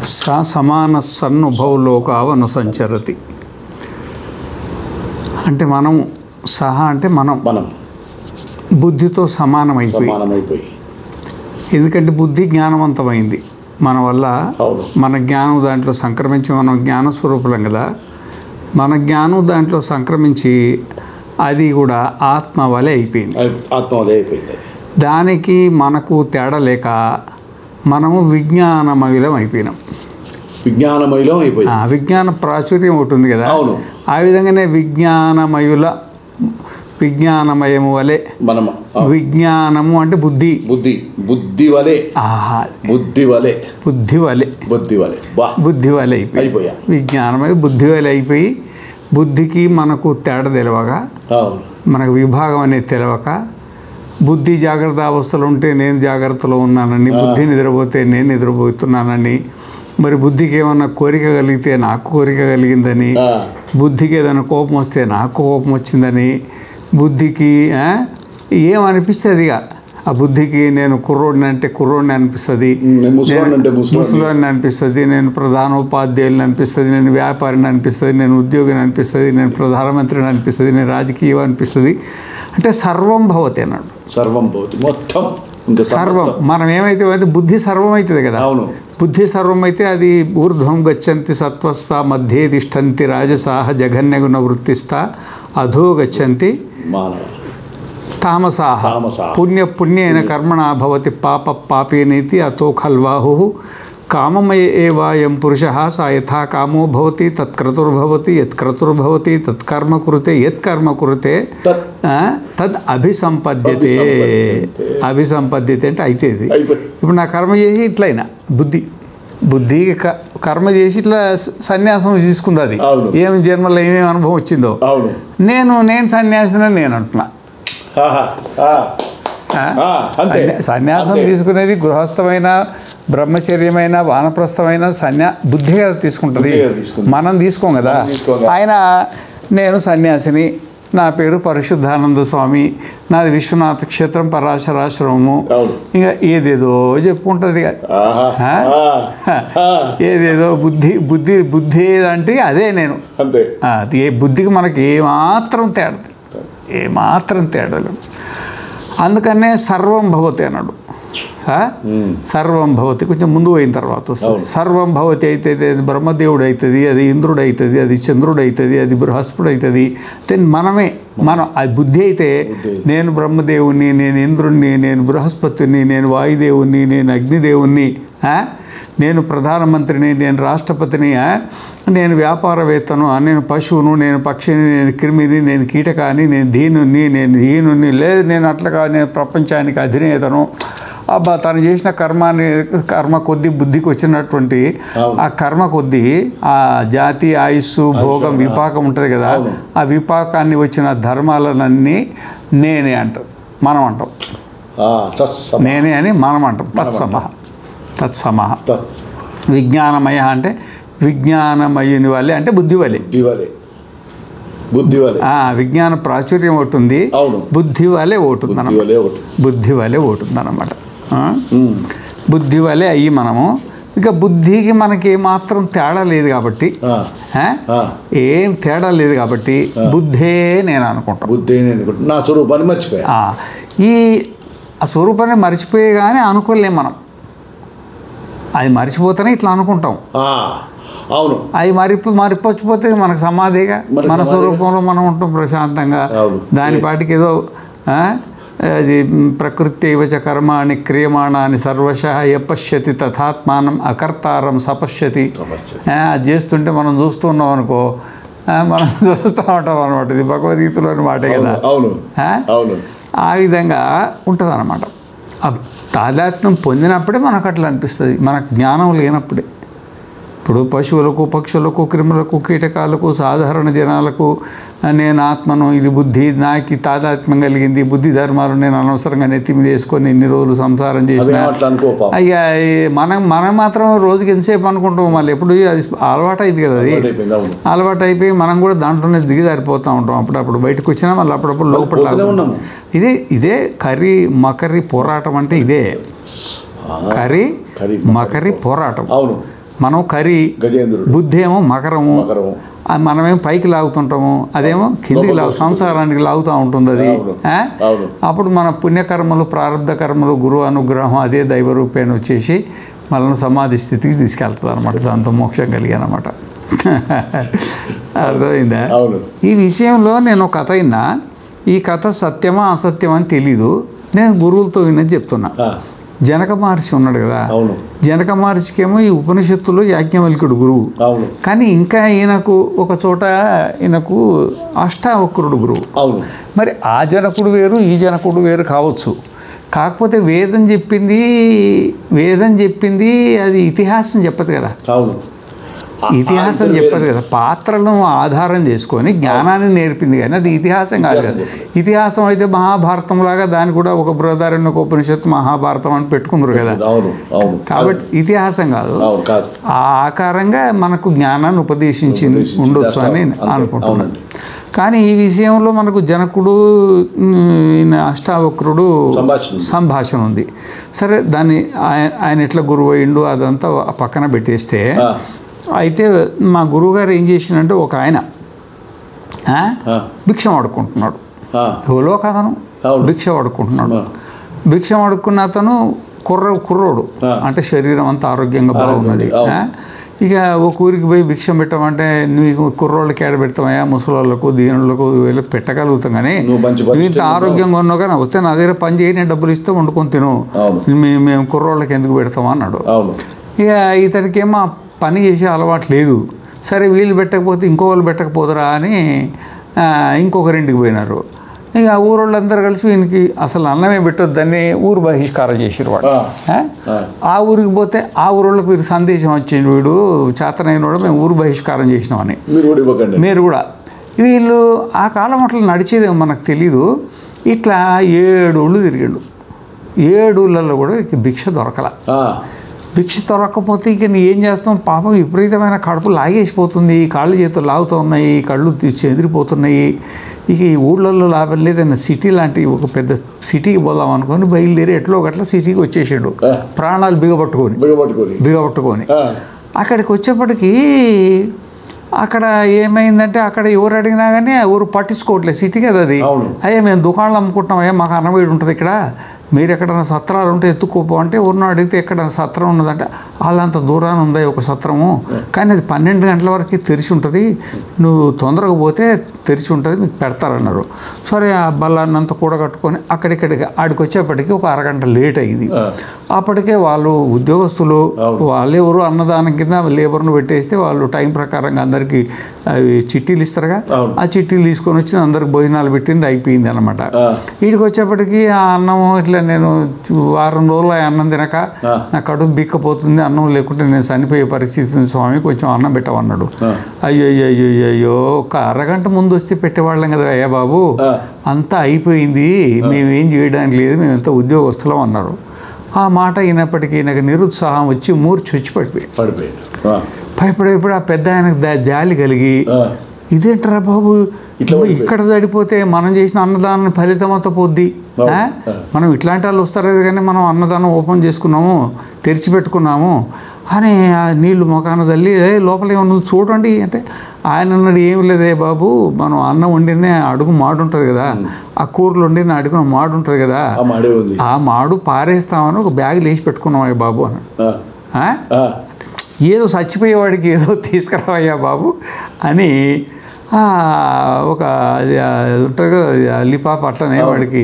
సా సమాన సన్నుభవలోకావను సంచరతి అంటే మనం సహా అంటే మనం బుద్ధితో సమానమైపోయి ఎందుకంటే బుద్ధి జ్ఞానవంతమైంది మన వల్ల మన జ్ఞానం దాంట్లో సంక్రమించి మనం జ్ఞానస్వరూపులం కదా మన జ్ఞానం దాంట్లో సంక్రమించి అది కూడా ఆత్మ వలె అయిపోయింది దానికి మనకు తేడా లేక మనము విజ్ఞానమయులం అయిపోయినాం విజ్ఞాన ప్రాచుర్యం ఒకటి ఉంది కదా ఆ విధంగానే విజ్ఞానమయము వలె విజ్ఞానము అంటే బుద్ధి అయిపోయి విజ్ఞానమయ బుద్ధి వలె అయిపోయి బుద్ధికి మనకు తేడా తెలియక మనకు విభాగం అనేది తెలియక బుద్ధి జాగ్రత్త అవస్థలో ఉంటే నేను జాగ్రత్తలో ఉన్నానని బుద్ధి నిద్రపోతే నేను నిద్రపోతున్నానని మరి బుద్ధికి ఏమన్నా కోరిక కలిగితే నాకు కోరిక కలిగిందని బుద్ధికి ఏదైనా కోపం వస్తే నాకు కోపం వచ్చిందని బుద్ధికి ఏమనిపిస్తుంది ఇక ఆ బుద్ధికి నేను కుర్రోడిని అంటే కుర్రోడిని అనిపిస్తుంది ముసలోడిని అనిపిస్తుంది నేను ప్రధానోపాధ్యాయులని అనిపిస్తుంది నేను వ్యాపారిని అనిపిస్తుంది నేను ఉద్యోగిని అనిపిస్తుంది నేను ప్రధానమంత్రిని అనిపిస్తుంది నేను రాజకీయం అనిపిస్తుంది అంటే సర్వం భవతి అన్నాడు మొత్తం సర్వం మనం ఏమైతే బుద్ధి సర్వం అవుతుంది కదా బుద్ధి సర్వం అయితే అది ఊర్ధ్వం గచ్చంతి సత్వస్థ మధ్యే తిష్టంతి రాజసాహ జఘన్యగుణ వృత్తిస్థ అధో గచ్చంతి తామసాహ పుణ్యేన కర్మణ భవతి పాపేనేతి అతో ఖల్వాహు కామమయ ఏవాయం పురుషः స యథా కామో భవతి తత్క్రతుర్భవతి యత్క్రతుర్భవతి తత్కర్మ కురుతే యత్కర్మ కురుతే తద్ అభిసంపద్యతే అంటే అయితే ఇది ఇప్పుడు నా కర్మ చేసి ఇట్లయినా బుద్ధి కర్మ చేసి ఇట్లా సన్యాసం తీసుకుంది అది ఏం జన్మలో ఏమేమి అనుభవం వచ్చిందో నేను సన్యాసిని నేను అంటున్నా సన్యాసం తీసుకునేది గృహస్థమైన బ్రహ్మచర్యమైన వానప్రస్థమైన బుద్ధి కదా తీసుకుంటుంది మనం తీసుకోం కదా ఆయన నేను సన్యాసిని నా పేరు పరిశుద్ధానంద స్వామి నాది విశ్వనాథ క్షేత్రం పరాశరాశ్రమము ఇంకా ఏదేదో చెప్పుకుంటుంది ఏదేదో బుద్ధి ఏదంటే అదే నేను అది బుద్ధికి మనకి ఏమాత్రం తేడా అందుకనే సర్వం భవతి అన్నాడు సర్వం భవతి కొంచెం ముందు పోయిన తర్వాత వస్తుంది సర్వం భవతి అయితే అది బ్రహ్మదేవుడు అవుతుంది అది ఇంద్రుడు అవుతుంది అది చంద్రుడు అవుతుంది అది బృహస్పతి అవుతుంది మనం అది బుద్ధి అయితే నేను బ్రహ్మదేవుని నేను ఇంద్రుడిని నేను బృహస్పతిని నేను వాయుదేవుని నేను అగ్నిదేవుని నేను ప్రధానమంత్రిని నేను రాష్ట్రపతిని నేను వ్యాపారవేత్తను నేను పశువును నేను పక్షిని నేను క్రిమిని నేను కీటకాన్ని నేను నేను హీనుని లేదు నేను అట్లా కాదు నేను ప్రపంచానికి అధినేతను అబ్బా తను చేసిన కర్మ కొద్దీ బుద్ధికి వచ్చినటువంటి ఆ కర్మ కొద్దీ ఆ జాతి ఆయుస్సు భోగం విపాకం ఉంటుంది కదా ఆ విపాకాన్ని వచ్చిన ధర్మాలన్నీ నేనే మనం అంటాం నేనే అని మనం అంటాం తత్సమః విజ్ఞానమయ అంటే విజ్ఞానమయుని వల్లే అంటే బుద్ధి వలె విజ్ఞాన ప్రాచుర్యం ఒకటి ఉంది బుద్ధి వలె ఓటుంది అన్నమాట బుద్ధి వలె అయ్యి మనము ఇక బుద్ధికి మనకి ఏమాత్రం తేడా లేదు కాబట్టి ఏం తేడా లేదు కాబట్టి బుద్ధే నేను అనుకుంటాను నా స్వరూపాన్ని మర్చిపోయా ఆ స్వరూపాన్ని మర్చిపోయే కానీ అనుకోలేం మనం అది మర్చిపోతేనే ఇట్లా అనుకుంటాం అవును అది మరిపొచ్చిపోతే మనకు సమాధిగా మన స్వరూపంలో మనం ఉంటాం ప్రశాంతంగా దాని పాటికి ఏదో అది ప్రకృతి చ కర్మాణి క్రియమాణాన్ని సర్వశః యపశ్యతి తథాత్మానం అకర్తారం సపశ్యతి అది చేస్తుంటే మనం చూస్తున్నాం అనుకో మనం చూస్తూ ఉంటాం అనమాట ఇది భగవద్గీతలోని మాటే కదా ఆ విధంగా ఉంటుంది అన్నమాట తాదాత్మ్యం పొందినప్పుడే మనకు అట్లా అనిపిస్తుంది మనకు జ్ఞానం లేనప్పుడే ఇప్పుడు పశువులకు పక్షులకు క్రిములకు కీటకాలకు సాధారణ జనాలకు నేను ఆత్మను ఇది బుద్ధి నాకు తాదాత్మ్యం కలిగింది బుద్ధి ధర్మాలు నేను అనవసరంగా నెత్తిమి వేసుకొని ఇన్ని రోజులు సంసారం చేసిన అయ్యా మనం మాత్రం రోజుకి ఎంతసేపు అనుకుంటాం మళ్ళీ ఎప్పుడు అది అలవాటు అయింది కదా అది అలవాటు అయిపోయి మనం కూడా దాంట్లోనే దిగజారిపోతూ ఉంటాం అప్పుడప్పుడు బయటకు వచ్చినా మళ్ళీ అప్పుడప్పుడు లోపల ఇదే మకరి పోరాటం అంటే ఇదే మకరి పోరాటం మనం కరి, గజేంద్రుడు, బుద్ధి ఏమో మకరము, మకరము, మనమేమో పైకి లాగుతుంటాము, అదేమో కిందికి సంసారానికి లాగుతూ ఉంటుంది అది. అప్పుడు మన పుణ్యకర్మలు, ప్రారంభ కర్మలు, గురువు అనుగ్రహం అదే దైవ రూపేణ వచ్చేసి మనల్ని సమాధి స్థితికి తీసుకెళ్తుంది అనమాట. దాంతో మోక్షం కలిగానమాట. అర్థమైందా? ఈ విషయంలో నేను ఒక కథ విన్నా. ఈ కథ సత్యమా అసత్యమా అని తెలీదు, నేను గురువులతో విన్నది చెప్తున్నా. జనక మహర్షి ఉన్నాడు కదా, జనక మహర్షికి ఏమో ఈ ఉపనిషత్తులో యాజ్ఞవల్క్యుడు గురువు, కానీ ఇంకా ఈయనకు ఒక చోట ఈయనకు అష్టావక్రుడు గురువు. మరి ఆ జనకుడు వేరు, ఈ జనకుడు వేరు కావచ్చు. కాకపోతే వేదం చెప్పింది అది ఇతిహాసం చెప్పదు కదా. ఇతిహాసం చెప్పదు కదా, పాత్రలను ఆధారం చేసుకొని జ్ఞానాన్ని నేర్పింది, కానీ అది ఇతిహాసం కాదు కదా. ఇతిహాసం అయితే మహాభారతం లాగా దాన్ని కూడా ఒక బృహదారణ్యక ఉపనిషత్తు మహాభారతం అని పెట్టుకుందరు కదా. కాబట్టి ఇతిహాసం కాదు, ఆ ఆకారంగా మనకు జ్ఞానాన్ని ఉపదేశించి ఉండొచ్చు అని అనుకుంటున్నాను. కానీ ఈ విషయంలో మనకు జనకుడు, అష్టావక్రుడు సంభాషణ ఉంది. సరే, దాన్ని ఆయన ఎట్లా గురువు అయ్యిండు అదంతా పక్కన పెట్టేస్తే, అయితే మా గురువుగారు ఏం చేసిందంటే, ఒక ఆయన భిక్షం అడుక్కుంటున్నాడు. ఎవరో కథను భిక్ష అడుక్కుంటున్నాడు. భిక్షం అడుక్కున్న అతను కుర్రోడు, అంటే శరీరం అంతా ఆరోగ్యంగా బాగున్నది. ఇక ఒక ఊరికి పోయి భిక్షం పెట్టమంటే, నీకు కుర్రోళ్ళకి ఏడ పెడతామయ్యా, ముసలోళ్ళకు, దీనులకు వీళ్ళకి పెట్టగలుగుతాం, కానీ నువ్వు ఇంత ఆరోగ్యంగా ఉన్నావు కానీ వస్తే నా దగ్గర పని చేయి, నేను డబ్బులు ఇస్తే వండుకొని తిను, మేము కుర్రోళ్ళకి ఎందుకు పెడతామా అన్నాడు. ఇక ఇతనికి ఏమో పని చేసే అలవాటు లేదు. సరే, వీళ్ళు పెట్టకపోతే ఇంకో వాళ్ళు పెట్టకపోదురా అని ఇంకొకరింటికి పోయినారు. ఇక ఊరోళ్ళందరూ కలిసి వీనికి అసలు అన్నమే పెట్టొద్దని ఊరు బహిష్కారం చేసారు వాడు. ఆ ఊరికి పోతే ఆ ఊరోళ్ళకి వీరు సందేశం వచ్చింది, వీడు చేతనైన వాడు, మేము ఊరు బహిష్కారం చేసినామని. మీరు కూడా వీళ్ళు ఆ కాలం అట్లా నడిచేదేమో మనకు తెలీదు. ఇట్లా 7 ఊళ్ళు తిరిగాడు. 7 ఊళ్ళల్లో కూడా భిక్ష దొరకల. భిక్ష దొరకకపోతే ఇక ఏం చేస్తాం, పాపం విపరీతమైన కడుపు లాగేసిపోతుంది, కాళ్ళు చేతులు లాగుతూ ఉన్నాయి, కళ్ళు చెదిరిపోతున్నాయి. ఇక ఈ ఊళ్ళల్లో లాభం లేదన్న సిటీ లాంటి ఒక పెద్ద సిటీకి పోదాం అనుకొని బయలుదేరి ఎట్లో ఒకట్లా సిటీకి వచ్చేసాడు, ప్రాణాలు బిగబట్టుకొని. అక్కడికి వచ్చేప్పటికీ అక్కడ ఏమైందంటే, అక్కడ ఎవరు అడిగినా కానీ ఎవరు పట్టించుకోవట్లేదు, సిటీ కదా అది. అయ్యా మేము దుకాణాలు అమ్ముకుంటాం, అయ్యా మాకు అన్నవేడి ఉంటుంది ఇక్కడ, మీరు ఎక్కడైనా సత్రాలు ఉంటే ఎత్తుకోపో అంటే, ఎవరినో అడిగితే ఎక్కడైనా సత్రం ఉన్నదంటే, వాళ్ళంత దూరాన్ని ఉంది ఒక సత్రము, కానీ అది 12 గంటల వరకు తెరిచి ఉంటుంది, నువ్వు తొందరగా పోతే తెరిచి ఉంటుంది, మీకు పెడతారన్నారు. సరే, ఆ బల్లాన్నంతా కూడగట్టుకొని అక్కడిక్కడికి ఆడికి వచ్చేప్పటికి ఒక అరగంట లేట్ అయింది. అప్పటికే వాళ్ళు ఉద్యోగస్తులు, వాళ్ళెవరు అన్నదానం కింద లేబర్ను పెట్టేస్తే వాళ్ళు టైం ప్రకారంగా అందరికీ అవి చిట్టీలు ఇస్తారుగా, ఆ చిట్టీలు తీసుకొని వచ్చి అందరికి భోజనాలు పెట్టింది, అయిపోయింది అనమాట. వీడికి వచ్చేప్పటికి ఆ అన్నం ఇట్లా, నేను వారం రోజులు అన్నం తినక నా కడుపు బిక్కపోతుంది, అన్నం లేకుంటే నేను చనిపోయే పరిస్థితి ఉంది స్వామి, కొంచెం అన్నం పెట్టమన్నాడు. అయ్యో ఒక అరగంట ముందు వస్తే పెట్టేవాళ్ళం కదా అయ్యా బాబు, అంతా అయిపోయింది, మేమేం చేయడానికి లేదు, మేమంతా ఉద్యోగస్తులం అన్నారు. ఆ మాట అయినప్పటికీ నాకు నిరుత్సాహం వచ్చి మూర్చొచ్చి భయపడేప్పుడు ఆ పెద్ద ఆయనకు జాలి కలిగి, ఇదేంటరా బాబు, ఇక్కడ చడిపోతే మనం చేసిన అన్నదానం ఫలితం అంతా పోద్ది, మనం ఇట్లాంటి వాళ్ళు వస్తారు కానీ మనం అన్నదానం ఓపెన్ చేసుకున్నాము, తెరిచిపెట్టుకున్నాము అని ఆ నీళ్లు మొఖాన తల్లి, లోపల ఏమన్నా చూడండి అంటే, ఆయన అన్నాడు, ఏమి లేదే బాబు, మనం అన్నం వండినే అడుగు మాడు ఉంటుంది కదా, ఆ కూరలు వండిన అడుగున మాడు ఉంటుంది కదా, ఆ మాడు పారేస్తామని ఒక బ్యాగ్ లేచి పెట్టుకున్నామయ్యా బాబు అన్నాడు. ఏదో చచ్చిపోయేవాడికి ఏదో తీసుకురావయ్యా బాబు అని ఒక ఉంటుంది కదా లిపాప, అట్లనే వాడికి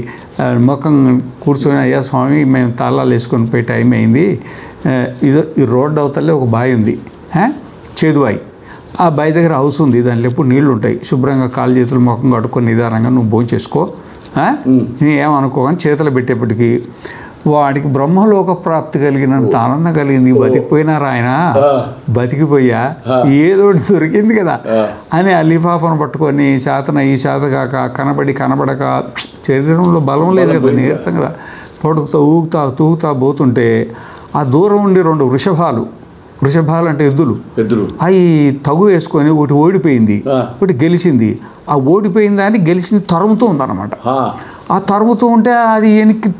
ముఖం కూర్చొని, అయ్యా స్వామి మేము తాళాలు వేసుకొని పోయి టైం అయింది, ఈ రోడ్డు అవతలే ఒక బావి ఉంది, చేదుబాయి, ఆ బావి దగ్గర హౌస్ ఉంది, దాంట్లో ఎప్పుడు నీళ్లు ఉంటాయి, శుభ్రంగా కాళ్ళు చేతులు ముఖం కడుక్కొని నిదానంగా నువ్వు భోజనం చేసుకో, ఏమనుకోగాని చేతులు పెట్టేప్పటికీ వాడికి బ్రహ్మలోక ప్రాప్తి కలిగినంత ఆనందం కలిగింది. బతికిపోయినారా ఆయన, బతికిపోయా, ఏదోటి దొరికింది కదా అని ఆ లిఫాఫాను పట్టుకొని చేతన ఈ చేతగాక కనబడక శరీరంలో బలం లేదు కదా, నీరసం కదా, పడుకుతా తూగుతా పోతుంటే ఆ దూరం ఉండి 2 వృషభాలు అంటే ఎద్దులు అవి తగు వేసుకొని ఒకటి ఓడిపోయింది, ఒకటి గెలిచింది. ఆ ఓడిపోయిన దాన్ని గెలిచింది తరుముతూ ఉందన్నమాట. ఆ తరుముతూ ఉంటే అది వెనక్కి,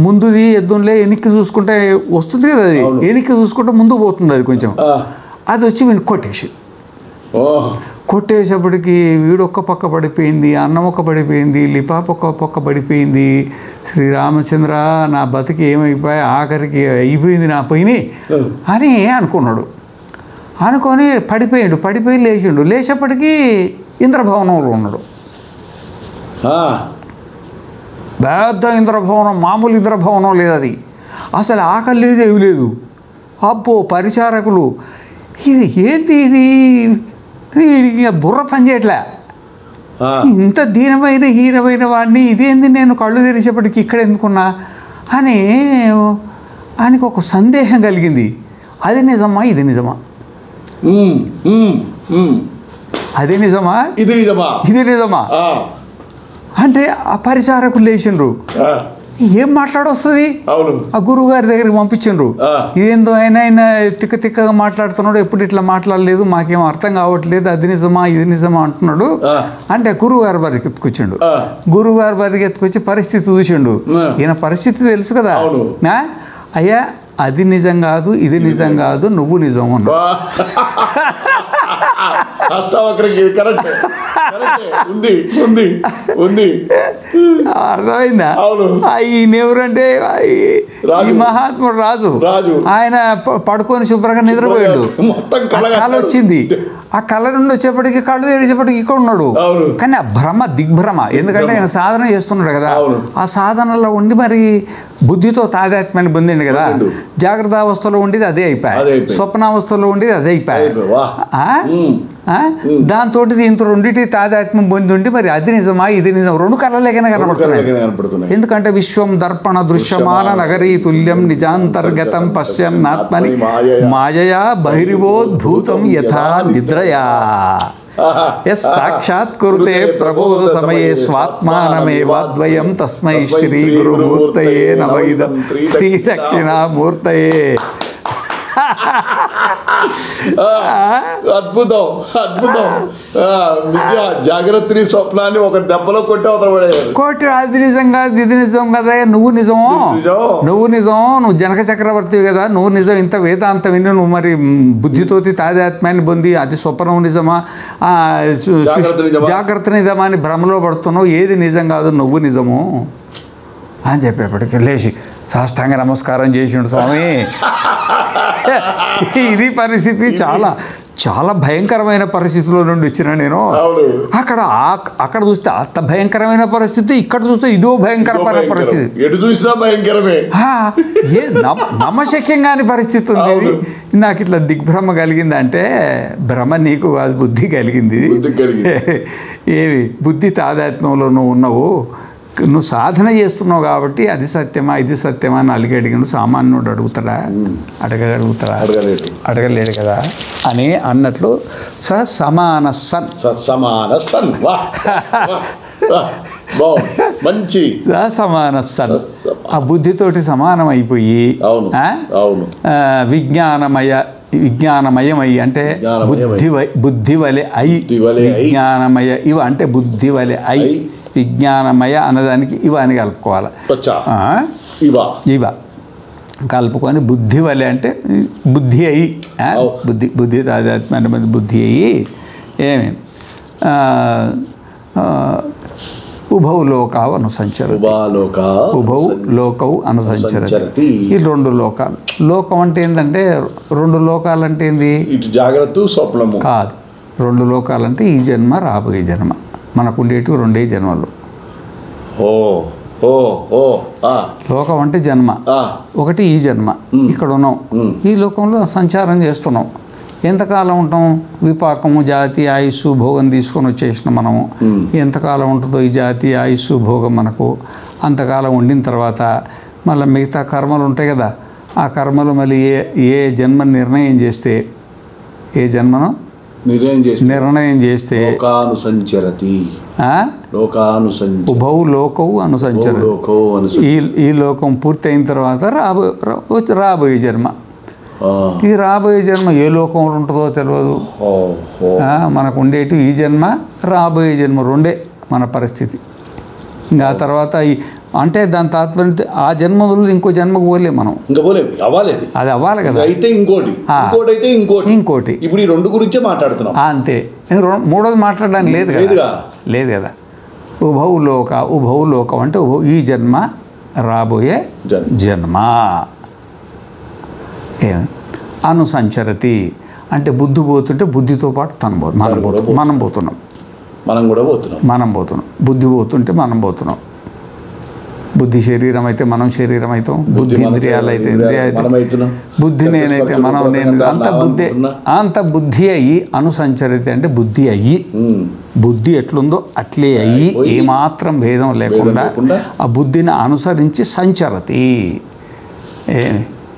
ముందుది ఎద్దులే వెనక్కి చూసుకుంటే వస్తుంది కదా, అది వెనక్కి చూసుకుంటే ముందు పోతుంది అది కొంచెం. అది వచ్చి వీడిని కొట్టేసి ఓ కొట్టేసేపటికి వీడు ఒక్క పక్క పడిపోయింది, అన్నం ఒక్క పడిపోయింది, లిపాప్ ఒక్క పక్క పడిపోయింది. శ్రీరామచంద్ర నా బతికి ఏమైపోయి ఆఖరికి అయిపోయింది నా పైని అని అనుకున్నాడు. అనుకొని పడిపోయి లేచిండు. లేచేపటికి ఇంద్రభవనంలో ఉన్నాడు. పెద్ద ఇంద్రభవనం, మామూలు ఇంద్రభవనం లేదు అది. అసలు ఆకలి లేదు, ఏమి లేదు. అబ్బో పరిచారకులు ఇది ఏంటి, ఇది వీడికి బుర్ర పనిచేయట్లే. ఇంత హీనమైన వాడిని ఇదేంది నేను కళ్ళు తెరిచేపటికి ఇక్కడ ఎందుకున్నా అని ఆయనకు ఒక సందేహం కలిగింది. అది నిజమా, ఇది నిజమా, అది నిజమా, ఇది నిజమా అంటే ఆ పరిచారకులు లేచిండ్రు. ఏం మాట్లాడొస్తుంది, ఆ గురువు గారి దగ్గరికి పంపించిండ్రు. ఇదేందో ఆయన తిక్కగా మాట్లాడుతున్నాడు, ఎప్పుడు ఇట్లా మాట్లాడలేదు, మాకేం అర్థం కావట్లేదు, అది నిజమా ఇది నిజమా అంటున్నాడు. అంటే గురువు గారి బారికి ఎత్తుకొచ్చిండు. గురువు గారి బారికి ఎత్తుకొచ్చి పరిస్థితి చూసిండు. ఈయన పరిస్థితి తెలుసు కదా, అయ్యా అది నిజం కాదు, ఇది నిజం కాదు, నువ్వు నిజం అన్నాడు. అర్థమైందా? ఈయనెవరంటే ఈ మహాత్ముడు రాజు. ఆయన పడుకొని శుభ్రంగా నిద్రపోయాడు. కళ వచ్చింది. ఆ కళ నుండి వచ్చేప్పటికి కళ్ళు తెరిచేపటికి ఇక్కడ ఉన్నాడు. కానీ ఆ భ్రమ దిగ్భ్రమ, ఎందుకంటే ఆయన సాధన చేస్తున్నాడు కదా. ఆ సాధనలో ఉండి మరి బుద్ధితో తాదాత్మ్యాన్ని పొందిండు కదా. జాగ్రత్త అవస్థలో ఉండేది అదే అయిపోయాయి, స్వప్నావస్థలో ఉండేది అదే అయిపోయాయి. దాంతో దీంతో రెండింటి తాదాత్మ్యం పొంది ఉండి మరి అది నిజమా ఇది నిజం, రెండు కళలేకనే కనబడుతున్నాయి. ఎందుకంటే విశ్వం దర్పణ దృశ్యమాన నగరీ తుల్యం నిజాంతర్గతం పశ్యన్నాత్మని మాయయా బహిర్వోద్భూతం యథా నిద్రయా సాక్షాత్ కురుతే ప్రబోధ సమయే స్వాత్మానమేవాద్వయం తస్మై శ్రీ గురుమూర్తయే నమః ఇదం శ్రీ దక్షిణామూర్తయే. అద్భుతం అద్భుతం. జాగ్రత్త స్వప్నాన్ని ఒక దెబ్బలో కొట్టి అది నిజం కాదు, ఇది నిజం కదా, నువ్వు నిజమో, నువ్వు నిజం, నువ్వు జనక చక్రవర్తివి కదా, నువ్వు నిజం. ఇంత వేదాంత విని నువ్వు మరి బుద్ధితోటి తాదాత్మ్యాన్ని పొంది అది స్వప్నం నిజమా జాగ్రత్త నిజమా అని భ్రమలో పడుతున్నావు, ఏది నిజం కాదు, నువ్వు నిజము అని చెప్పేప్పటికి లేచి సాష్టాంగ నమస్కారం చేసిండు. స్వామి ఇది పరిస్థితి, చాలా చాలా భయంకరమైన పరిస్థితిలో నుండి వచ్చిన నేను. అక్కడ చూస్తే అంత భయంకరమైన పరిస్థితి, ఇక్కడ చూస్తే ఇదో భయంకరమైన పరిస్థితి, ఎటు చూసినా భయంకరమే. ఏ నమ్మశక్యంగాని పరిస్థితి ఉంది. నాకు ఇట్లా దిగ్భ్రమ కలిగింది అంటే భ్రమ నీకు కాదు, బుద్ధి కలిగింది. ఏవి బుద్ధి తాదాత్మ్యంలో నువ్వు ఉన్నావు, నువ్వు సాధన చేస్తున్నావు కాబట్టి అది సత్యమా ఇది సత్యమా అని అడిగాడు. సామాన్యుడు అడుగుతాడా? అడగలేడు కదా అని అన్నట్లు సమాన సన్ మంచి సమాన సన్ ఆ బుద్ధితోటి సమానం అయిపోయి విజ్ఞానమయమై అంటే బుద్ధి వలె అయి, విజ్ఞానమయ ఇవ అంటే బుద్ధి వలె అయి, విజ్ఞానమయ అన్నదానికి ఇవ అని కలుపుకోవాలి. ఇవ కలుపుకొని బుద్ధి వలె అంటే బుద్ధి అయి, బుద్ధి తాదాత్మ్యాన్ని బుద్ధి అయ్యి ఏమి ఉభౌ లోకావు అనుసంచరతి, ఉభౌ లోకవు అనుసంచరతి. ఈ రెండు లోకాలు. లోకం అంటే ఏంటంటే రెండు లోకాలు అంటే ఏంది? జాగ్రత్త స్వప్నము కాదు. రెండు లోకాలంటే ఈ జన్మ రాబోయే జన్మ, మనకు ఉండేటివి రెండే జన్మలు. లోకం అంటే జన్మ, ఒకటి ఈ జన్మ, ఇక్కడ ఉన్నాం, ఈ లోకంలో సంచారం చేస్తున్నాం. ఎంతకాలం ఉంటాం? విపాకము జాతి ఆయుస్సు భోగం తీసుకొని వచ్చేసిన మనము. ఎంతకాలం ఉంటుందో ఈ జాతి ఆయుస్సు భోగం మనకు, అంతకాలం ఉండిన తర్వాత మళ్ళీ మిగతా కర్మలు ఉంటాయి కదా, ఆ కర్మలు మళ్ళీ ఏ జన్మను నిర్ణయం చేస్తే ఉభౌ లోకవు అనుసంచరతి. ఈ లోకం పూర్తి అయిన తర్వాత రాబోయే జన్మ. ఈ రాబోయే జన్మ ఏ లోకంలో ఉంటుందో తెలియదు. మనకు ఉండేటి ఈ జన్మ రాబోయే జన్మ రెండే మన పరిస్థితి. ఇంకా ఆ తర్వాత అంటే దాని తాత్పర్యం ఆ జన్మలో ఇంకో జన్మకు పోలే మనం, ఇంకా పోలేదు, అవ్వలేదు. అది అవ్వాలి కదా. అయితే ఇంకోటి, ఇంకోటి అయితే ఇంకోటి, ఇంకోటి. ఇప్పుడు ఈ రెండు గురించే మాట్లాడుతున్నాం. అంతే. మూడోది మాట్లాడడానికి లేదు కదా. లేదు కదా. ఉభౌలోకం అంటే ఈ జన్మ రాబోయే జన్మ. అనుసంచరతి అంటే బుద్ధి పోతుంటే బుద్ధితో పాటు మనం పోతున్నాం. బుద్ధి పోతుంటే మనం పోతున్నాం. బుద్ధి శరీరం అయితే మనం శరీరం అవుతాం, బుద్ధి ఇంద్రియాలు అయితే ఇంద్రియాలు, బుద్ధి నేనైతే మనం నేను, అంత బుద్ధి అయ్యి అనుసంచరితే అంటే బుద్ధి అయ్యి, బుద్ధి ఎట్లుందో అట్లే అయ్యి ఏమాత్రం భేదం లేకుండా ఆ బుద్ధిని అనుసరించి సంచరతి.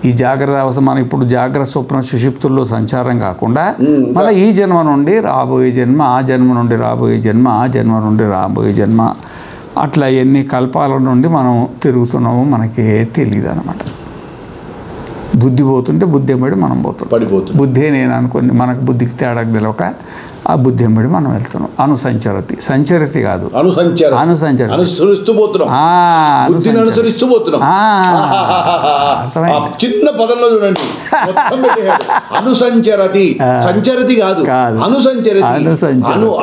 ఈ జాగ్రత్త అవసరం. మనం ఇప్పుడు జాగ్రత్త స్వప్న సుషుప్తుల్లో సంచారం కాకుండా మళ్ళీ ఈ జన్మ నుండి రాబోయే జన్మ, ఆ జన్మ నుండి రాబోయే జన్మ, ఆ జన్మ నుండి రాబోయే జన్మ, అట్లా ఎన్ని కల్పాల నుండి మనం తిరుగుతున్నామో మనకి తెలియదు అన్నమాట. బుద్ధి పోతుంటే బుద్ధి ఎంబడి మనం పోతున్నాం. బుద్ధే నేను అనుకుని మనకు బుద్ధికి తేడా తెలియక ఆ బుద్ధి ఎంబడి మనం వెళ్తున్నాం. అనుసంచరతి, సంచరతి కాదు, అనుసరిస్తూ పోతున్నాం. చిన్న పదంలో చూడండి, అనుసంచరతి, సంచరతి కాదు, అనుసంచరతి.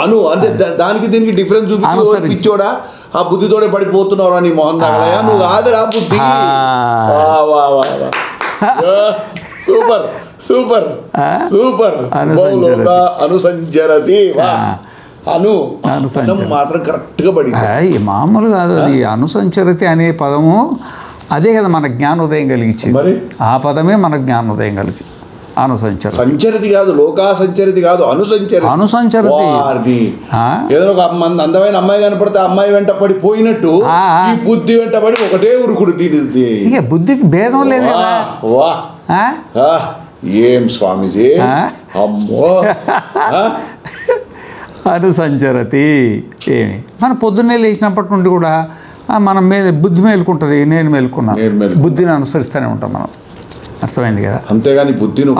అను అంటే దానికి దీనికి డిఫరెన్స్ చూపించోడా, ఆ బుద్ధితోనే పడిపోతున్నావు అని మోహన్ దాగలయ్యా, నువ్వు కాదురా బుద్ధి. Super super super. అనుసంచరతి మాత్రం కరెక్ట్గా పడింది. మామూలు కాదు అది. అనుసంచరతి అనే పదము అదే కదా మన జ్ఞానోదయం కలిగించింది. మరి ఆ పదమే మన జ్ఞానోదయం కలిగింది. అనుసంచరతి, సంచరతి కాదు, లోకా సంచరతి కాదు, అనుసంచరతి. ఏదో ఒక అందమైన అమ్మాయి కనపడితే అమ్మాయి వెంట పడి పోయినట్టు ఈ బుద్ధి వెంట పడి ఒకటే ఉరుకుడు తిరిగి. ఇక బుద్ధికి భేదం లేదు కదా. ఏం స్వామిజీ, అమ్మో. అనుసంచరతి ఏమి మన పొద్దున్నే లేచినప్పటి నుండి కూడా మనం బుద్ధి మేలుకుంటుంది. నేను మేలుకున్నాను, బుద్ధిని అనుసరిస్తూనే ఉంటాం మనం. అర్థమైంది కదా. అంతేగాని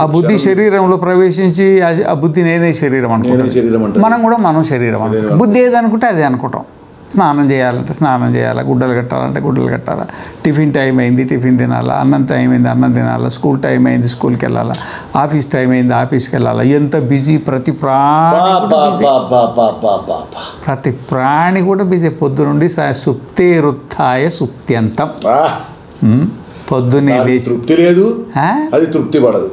ఆ బుద్ధి శరీరంలో ప్రవేశించి ఆ బుద్ధి నేనే శరీరం అనుకుంటాం. మనం కూడా మనం శరీరం అనుకుంటాం. బుద్ధి ఏదనుకుంటే అదే అనుకుంటాం. స్నానం చేయాలంటే స్నానం చేయాలా, గుడ్డలు కట్టాలంటే గుడ్డలు కట్టాలా, టిఫిన్ టైం అయింది టిఫిన్ తినాలా, అన్నం టైం అయింది అన్నం తినాలా, స్కూల్ టైం అయింది స్కూల్కి వెళ్ళాలా, ఆఫీస్ టైం అయింది ఆఫీస్కి వెళ్ళాలా. ఎంత బిజీ. ప్రతి ప్రాణి కూడా బిజీ. పొద్దు నుండి సుప్తేరుత్థాయ సుప్త్యంతం. పొద్దున్నే లేచి తృప్తి లేదు, అది తృప్తి పడదు.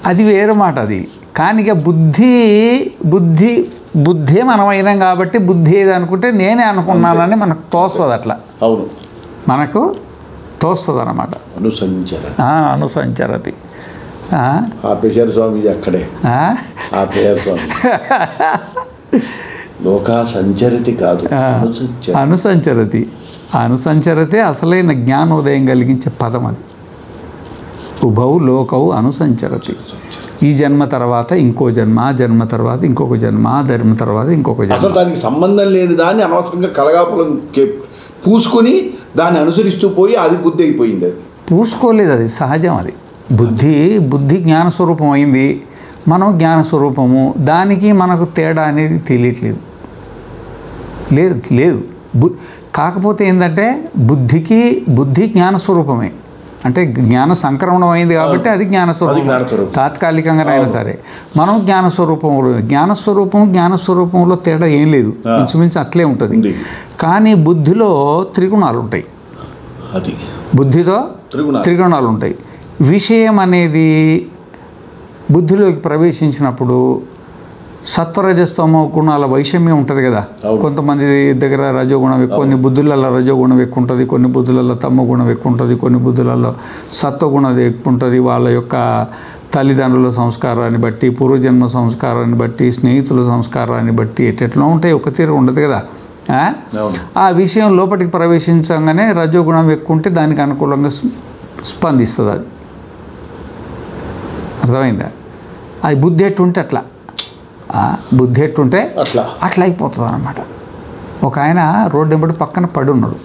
అది వేరే మాట. అది కానీ ఇక బుద్ధే మనం అయినాం కాబట్టి బుద్ధి ఏది అనుకుంటే నేనే అనుకున్నానని మనకు తోస్తుంది. అట్లా అవును, మనకు తోస్తుంది అన్నమాట. అనుసంచరతి. ఆపేశారు స్వామి అక్కడే. ఆపేశారు స్వామి. లోకా సంచరతి కాదు, అనుసంచరతి. అనుసంచరతే అసలైన జ్ఞానోదయం కలిగించే పదం అది. ఉభౌ లోకవు అనుసంచరతి. ఈ జన్మ తర్వాత ఇంకో జన్మ, ఆ జన్మ తర్వాత ఇంకొక జన్మ, ఆ జన్మ తర్వాత ఇంకొక జన్మ. అసలు దానికి సంబంధం లేని దాన్ని అనవసరంగా కలగాపులం పూసుకొని దాన్ని అనుసరిస్తూ పోయి అది బుద్ధి అయిపోయింది. అది పూసుకోలేదు, అది సహజం. అది బుద్ధి జ్ఞానస్వరూపం అయింది, మనం జ్ఞానస్వరూపము. దానికి మనకు తేడా అనేది తెలియట్లేదు. లేదు. కాకపోతే ఏంటంటే బుద్ధి జ్ఞానస్వరూపమే. అంటే జ్ఞాన సంక్రమణం అయింది కాబట్టి అది జ్ఞానస్వరూపం. తాత్కాలికంగానైనా సరే మనం జ్ఞానస్వరూపంలో తేడా ఏం లేదు, ఇంచుమించు అట్లే ఉంటుంది. కానీ బుద్ధిలో త్రిగుణాలు ఉంటాయి. బుద్ధిలో త్రిగుణాలు ఉంటాయి. విషయం అనేది బుద్ధిలోకి ప్రవేశించినప్పుడు సత్వరజస్తమ గుణాల వైషమ్యం ఉంటుంది కదా. కొంతమంది దగ్గర రజోగుణం ఎక్కువ, కొన్ని బుద్ధులలో రజోగుణం ఎక్కువ ఉంటుంది, కొన్ని బుద్ధులలో తమ గుణం ఎక్కువ ఉంటుంది, కొన్ని బుద్ధులలో సత్వగుణం ఎక్కువ ఉంటుంది. వాళ్ళ యొక్క తల్లిదండ్రుల సంస్కారాన్ని బట్టి, పూర్వజన్మ సంస్కారాన్ని బట్టి, స్నేహితుల సంస్కారాన్ని బట్టి ఎట్లా ఉంటాయి, ఒక తీరు ఉండదు కదా. ఆ విషయం లోపలికి ప్రవేశించగానే రజోగుణం ఎక్కువ ఉంటే దానికి అనుకూలంగా స్పందిస్తుంది. అది అర్థమైందా. అది బుద్ధి ఎట్టుంటే అట్లా, బుద్ధి ఎట్టుంటే అట్లా అయిపోతుంది అన్నమాట. ఒక ఆయన రోడ్డు వెంబడి పక్కన పడి ఉన్నాడు.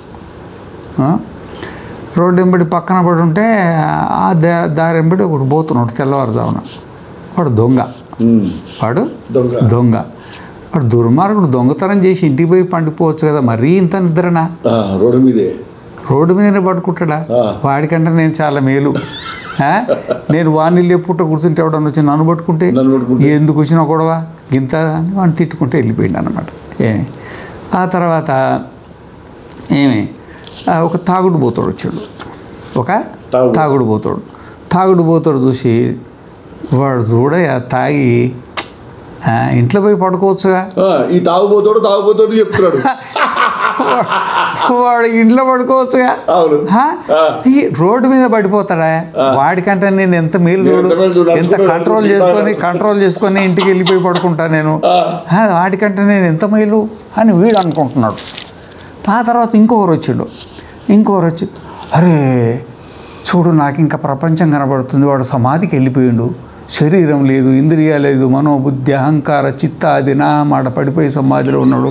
రోడ్డు వెంబడి పక్కన పడి ఉంటే ఆ దారి వెంబడి ఒకటి పోతున్నాడు తెల్లవారుజామున. వాడు దొంగ. వాడు దుర్మార్గుడు. దొంగతనం చేసి ఇంటికి పోయి పండిపోవచ్చు కదా, మరీ ఇంత నిద్రనా. రోడ్డు మీద పడుకుంటాడా? వాడికంటే నేను చాలా మేలు. నేను వాడిని పూట కూర్చుంటే ఎవడన్నా వచ్చి నన్ను పట్టుకుంటే ఎందుకు వచ్చినా గొడవ గింత అని వాడిని తిట్టుకుంటే వెళ్ళిపోయింది అన్నమాట. ఏమి ఆ తర్వాత ఒక తాగుడు పోతాడు వచ్చాడు. ఒక తాగుడు పోతాడు చూసి వాడు చూడయా తాగి ఇంట్లో పోయి పడుకోవచ్చుగా. ఈ తాగుపోతాడు చెప్తున్నాడు. వాడు ఇంట్లో పడుకోవచ్చుగా. ఈ రోడ్డు మీద పడిపోతాడా? వాడికంటే నేను ఎంత మేలు చూడు, ఎంత కంట్రోల్ చేసుకొని ఇంటికి వెళ్ళిపోయి పడుకుంటా నేను, వాడికంటే నేను ఎంత మేలు అని వీడు అనుకుంటున్నాడు. ఆ తర్వాత ఇంకొకరు వచ్చి అరే చూడు నాకు ఇంకా ప్రపంచం కనబడుతుంది, వాడు సమాధికి వెళ్ళిపోయిండు, శరీరం లేదు, ఇంద్రియ లేదు, మనోబుద్ధి అహంకార చిత్తాది నా మాట పడిపోయి సమాధిలో ఉన్నాడు.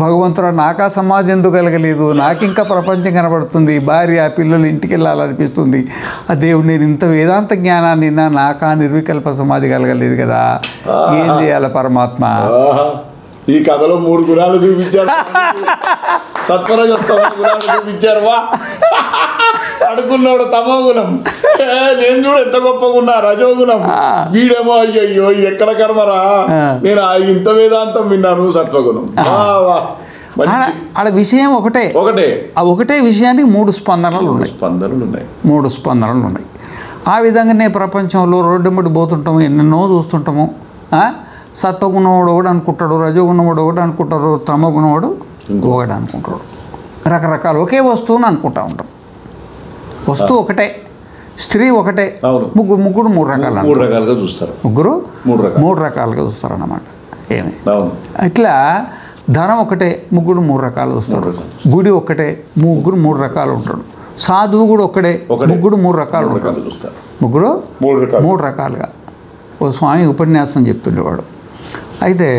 భగవంతుడు నాకా సమాధి ఎందుకు కలగలేదు, నాకు ఇంకా ప్రపంచం కనబడుతుంది, భార్య పిల్లలు ఇంటికి వెళ్ళాలనిపిస్తుంది, ఆ దేవుడు నేను ఇంత వేదాంత జ్ఞానాన్ని నాకా నిర్వికల్ప సమాధి కలగలేదు కదా, ఏం చేయాలి పరమాత్మ? ఈ కథలో 3 గుణాలు చూపించారు. సత్వరజస్తమ గుణాలు చూపించారు. అడుగున్నాడు తమో గుణం, నేను చూడు ఎంత గొప్పగా ఉన్నా రజోగుణం, వీడేమో అయ్యో ఎక్కడ కర్మరా, నేను ఇంత వేదాంతం విన్నాను సత్వగుణం. ఆడ విషయం ఒకటే, ఆ ఒకటే విషయానికి 3 స్పందనలు ఉన్నాయి. 3 స్పందనలు ఉన్నాయి. ఆ విధంగానే ప్రపంచంలో రోడ్డు ముడి పోతుంటాము, ఎన్నెన్నో చూస్తుంటాము. సత్వగుణవాడు ఒకటి అనుకుంటాడు, రజోగుణవాడు ఒకటి అనుకుంటాడు, తమోగుణవాడు ఒకటి అనుకుంటాడు. రకరకాల ఒకే వస్తువుని అనుకుంటా ఉంటాం. వస్తువు ఒకటే, స్త్రీ ఒకటే, ముగ్గురు 3 రకాలుగా చూస్తారు. ముగ్గురు 3 రకాలుగా చూస్తారు అన్నమాట. ఏమి ఇట్లా ధనం ఒకటే, ముగ్గురు 3 రకాలు చూస్తారు. గుడి ఒక్కటే, ముగ్గురు 3 రకాలు ఉంటాడు. సాధువు కూడా ఒక్కడే, ముగ్గురు 3 రకాలు ఉంటాడు. ముగ్గురు 3 రకాలుగా ఓ స్వామి ఉపన్యాసం చెప్తుండేవాడు. అయితే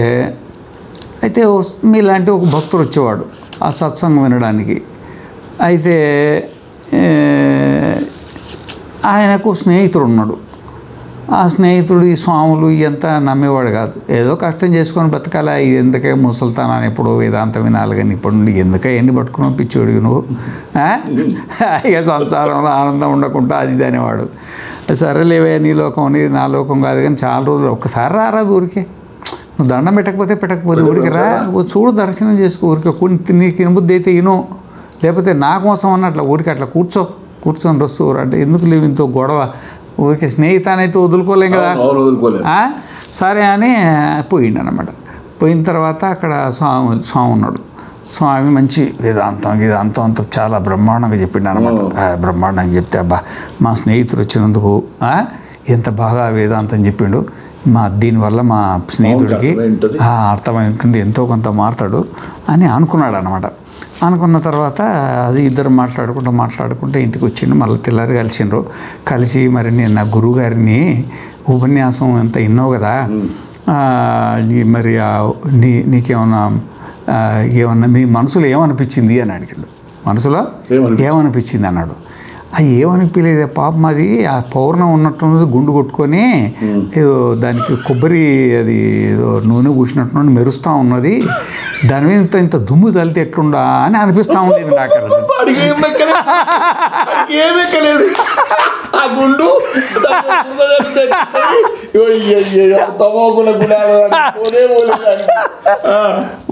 మీలాంటి ఒక భక్తుడు వచ్చేవాడు ఆ సత్సంగం వినడానికి. అయితే ఆయనకు స్నేహితుడు ఉన్నాడు. ఆ స్నేహితుడు ఈ స్వాములు ఎంత నమ్మేవాడు కాదు. ఏదో కష్టం చేసుకొని బతకాల, ఎందుకే ముసల్తానాన్ని ఎప్పుడు వేదాంతం వినాలి, కానీ ఇప్పుడు నుండి ఎందుకే ఎన్ని పట్టుకున్నావు పిచ్చోడికి నువ్వు, ఇక సంసారంలో ఆనందం ఉండకుండా అది ఇది అనేవాడు. సరేలేవే నీ లోకం అనేది నా లోకం కాదు, కానీ చాలా రోజులు ఒక్కసారి రారా ఊరికే, నువ్వు దండం పెట్టకపోతే ఊరికి రా, చూడు దర్శనం చేసుకో, ఊరికే నీకు తినబుద్ధి అయితే ఇను, లేకపోతే నా కోసం అన్నట్ల ఊరికి అట్లా కూర్చొని వస్తూ అంటే ఎందుకు లేవు ఇంతో గొడవ, ఊరికే స్నేహితాన్ని అయితే వదులుకోలేం కదా. సరే అని పోయిండు అన్నమాట. పోయిన తర్వాత అక్కడ స్వామి ఉన్నాడు. స్వామి మంచి వేదాంతం అంతా చాలా బ్రహ్మాండంగా చెప్పిండు అనమాట. బ్రహ్మాండంగా చెప్తే అబ్బా మా స్నేహితుడు వచ్చినందుకు ఎంత బాగా వేదాంతం చెప్పిండు, దీనివల్ల మా స్నేహితుడికి అర్థమై ఉంటుంది, ఎంతో కొంత మారుతాడు అని అనుకున్నాడు అనమాట. అనుకున్న తర్వాత అది ఇద్దరు మాట్లాడుకుంటూ ఇంటికి వచ్చిండు. మళ్ళీ తెల్లారి కలిసి మరి నేను నా గురువు గారిని ఉపన్యాసం ఎంత విన్నావు కదా, మరి నీకేమన్నా మీ మనసులో ఏమనిపించింది అని అడిగాడు. మనసులో ఏమనిపించింది అన్నాడు. ఏమనిపించలేదు పాపం, అది ఆ పౌర్ణం ఉన్నట్టున్నది, గుండు కొట్టుకొని ఏదో దానికి కొబ్బరి అది ఏదో నూనె పూసినట్టు మెరుస్తూ ఉన్నది, దాని మీద ఇంత దుమ్ము తలితే ఎట్లుండా అని అనిపిస్తూ ఉండేది నాకు.